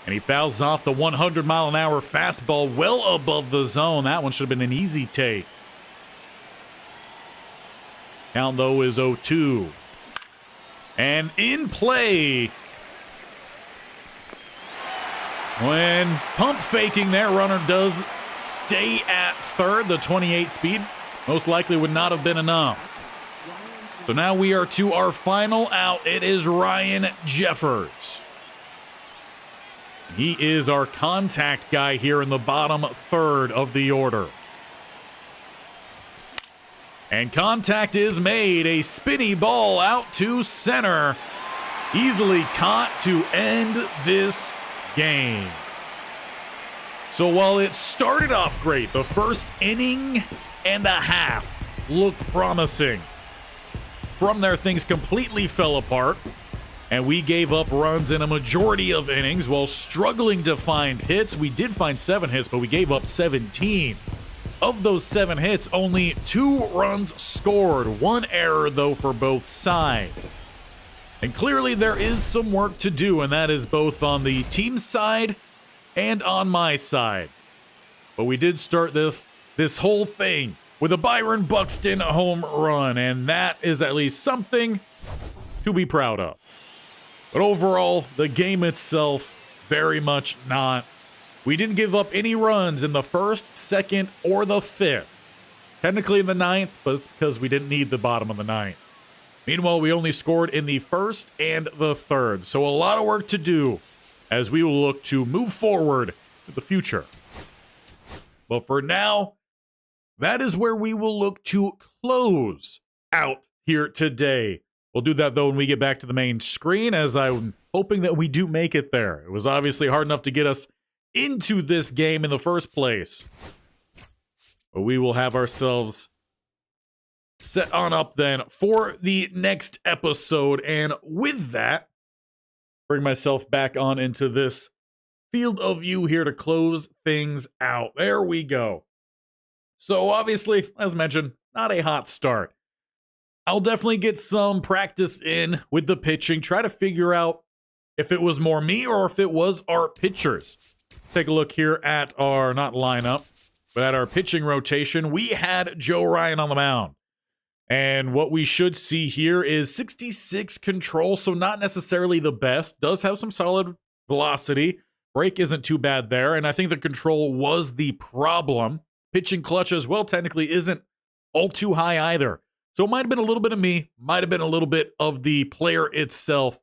And he fouls off the 100-mile-an-hour fastball well above the zone. That one should have been an easy take. Count, though, is 0-2. And in play. When pump faking there, runner does stay at third. The 28 speed most likely would not have been enough. So now we are to our final out. It is Ryan Jeffers. He is our contact guy here in the bottom third of the order. And contact is made. A spinny ball out to center. Easily caught to end this game. So while it started off great, the first inning and a half looked promising. From there, things completely fell apart, and we gave up runs in a majority of innings while struggling to find hits. We did find 7 hits, but we gave up 17. Of those 7 hits, only 2 runs scored. 1 error, though, for both sides. And clearly there is some work to do, and that is both on the team side and on my side. But we did start this whole thing with a Byron Buxton home run, and that is at least something to be proud of. But overall, the game itself, very much not. We didn't give up any runs in the first, second, or the fifth. Technically in the ninth, but it's because we didn't need the bottom of the ninth. Meanwhile, we only scored in the first and the third. So a lot of work to do as we will look to move forward to the future. But for now, that is where we will look to close out here today. We'll do that, though, when we get back to the main screen, as I'm hoping that we do make it there. It was obviously hard enough to get us into this game in the first place. But we will have ourselves set on up then for the next episode. And with that, bring myself back on into this field of view here to close things out. There we go. So obviously, as mentioned, not a hot start. I'll definitely get some practice in with the pitching, try to figure out if it was more me or if it was our pitchers. Take a look here at our, not lineup, but at our pitching rotation. We had Joe Ryan on the mound. And what we should see here is 66 control, so not necessarily the best. Does have some solid velocity. Break isn't too bad there, and I think the control was the problem. Pitching clutch as well technically isn't all too high either. So it might have been a little bit of me, might have been a little bit of the player itself.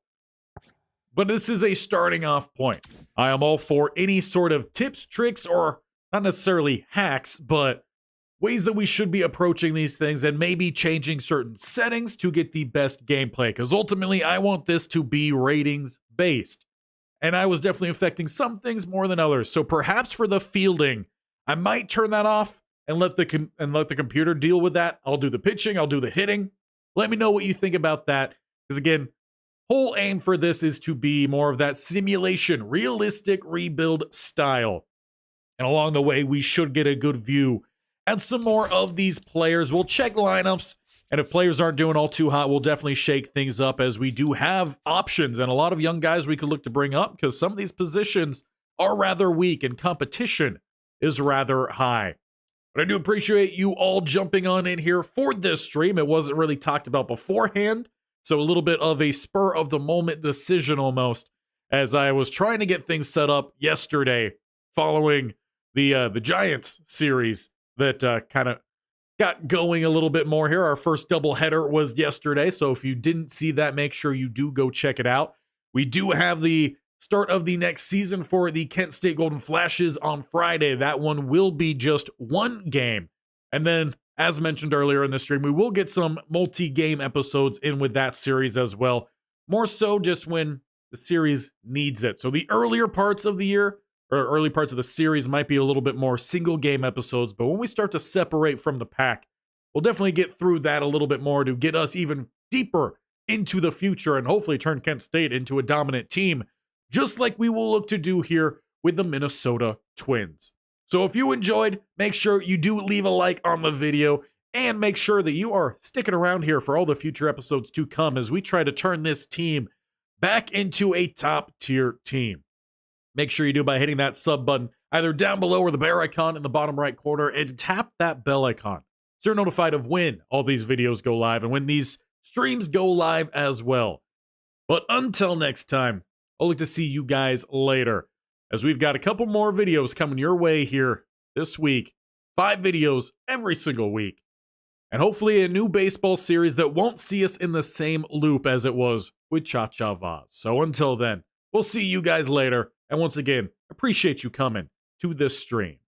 But this is a starting off point. I am all for any sort of tips, tricks, or not necessarily hacks, but ways that we should be approaching these things and maybe changing certain settings to get the best gameplay. Because ultimately, I want this to be ratings based. And I was definitely affecting some things more than others. So perhaps for the fielding, I might turn that off and let the computer deal with that. I'll do the pitching, I'll do the hitting. Let me know what you think about that. Because again, whole aim for this is to be more of that simulation, realistic rebuild style. And along the way, we should get a good view at some more of these players. We'll check lineups, and if players aren't doing all too hot, we'll definitely shake things up, as we do have options and a lot of young guys we could look to bring up, because some of these positions are rather weak and competition is rather high. But I do appreciate you all jumping on in here for this stream. It wasn't really talked about beforehand, so a little bit of a spur of the moment decision almost, as I was trying to get things set up yesterday following the Giants series that kind of got going a little bit more here. Our first doubleheader was yesterday, so if you didn't see that, make sure you do go check it out. We do have the start of the next season for the Kent State Golden Flashes on Friday. That one will be just one game. And then, as mentioned earlier in the stream, we will get some multi-game episodes in with that series as well. More so just when the series needs it. So the earlier parts of the year, or early parts of the series might be a little bit more single game episodes, but when we start to separate from the pack, we'll definitely get through that a little bit more to get us even deeper into the future and hopefully turn Kent State into a dominant team, just like we will look to do here with the Minnesota Twins. So if you enjoyed, make sure you do leave a like on the video and make sure that you are sticking around here for all the future episodes to come as we try to turn this team back into a top tier team. Make sure you do by hitting that sub button either down below or the bear icon in the bottom right corner and tap that bell icon so you're notified of when all these videos go live and when these streams go live as well. But until next time, I'll look to see you guys later as we've got a couple more videos coming your way here this week. 5 videos every single week. And hopefully a new baseball series that won't see us in the same loop as it was with Chacha Vaz. So until then, we'll see you guys later. And once again, appreciate you coming to this stream.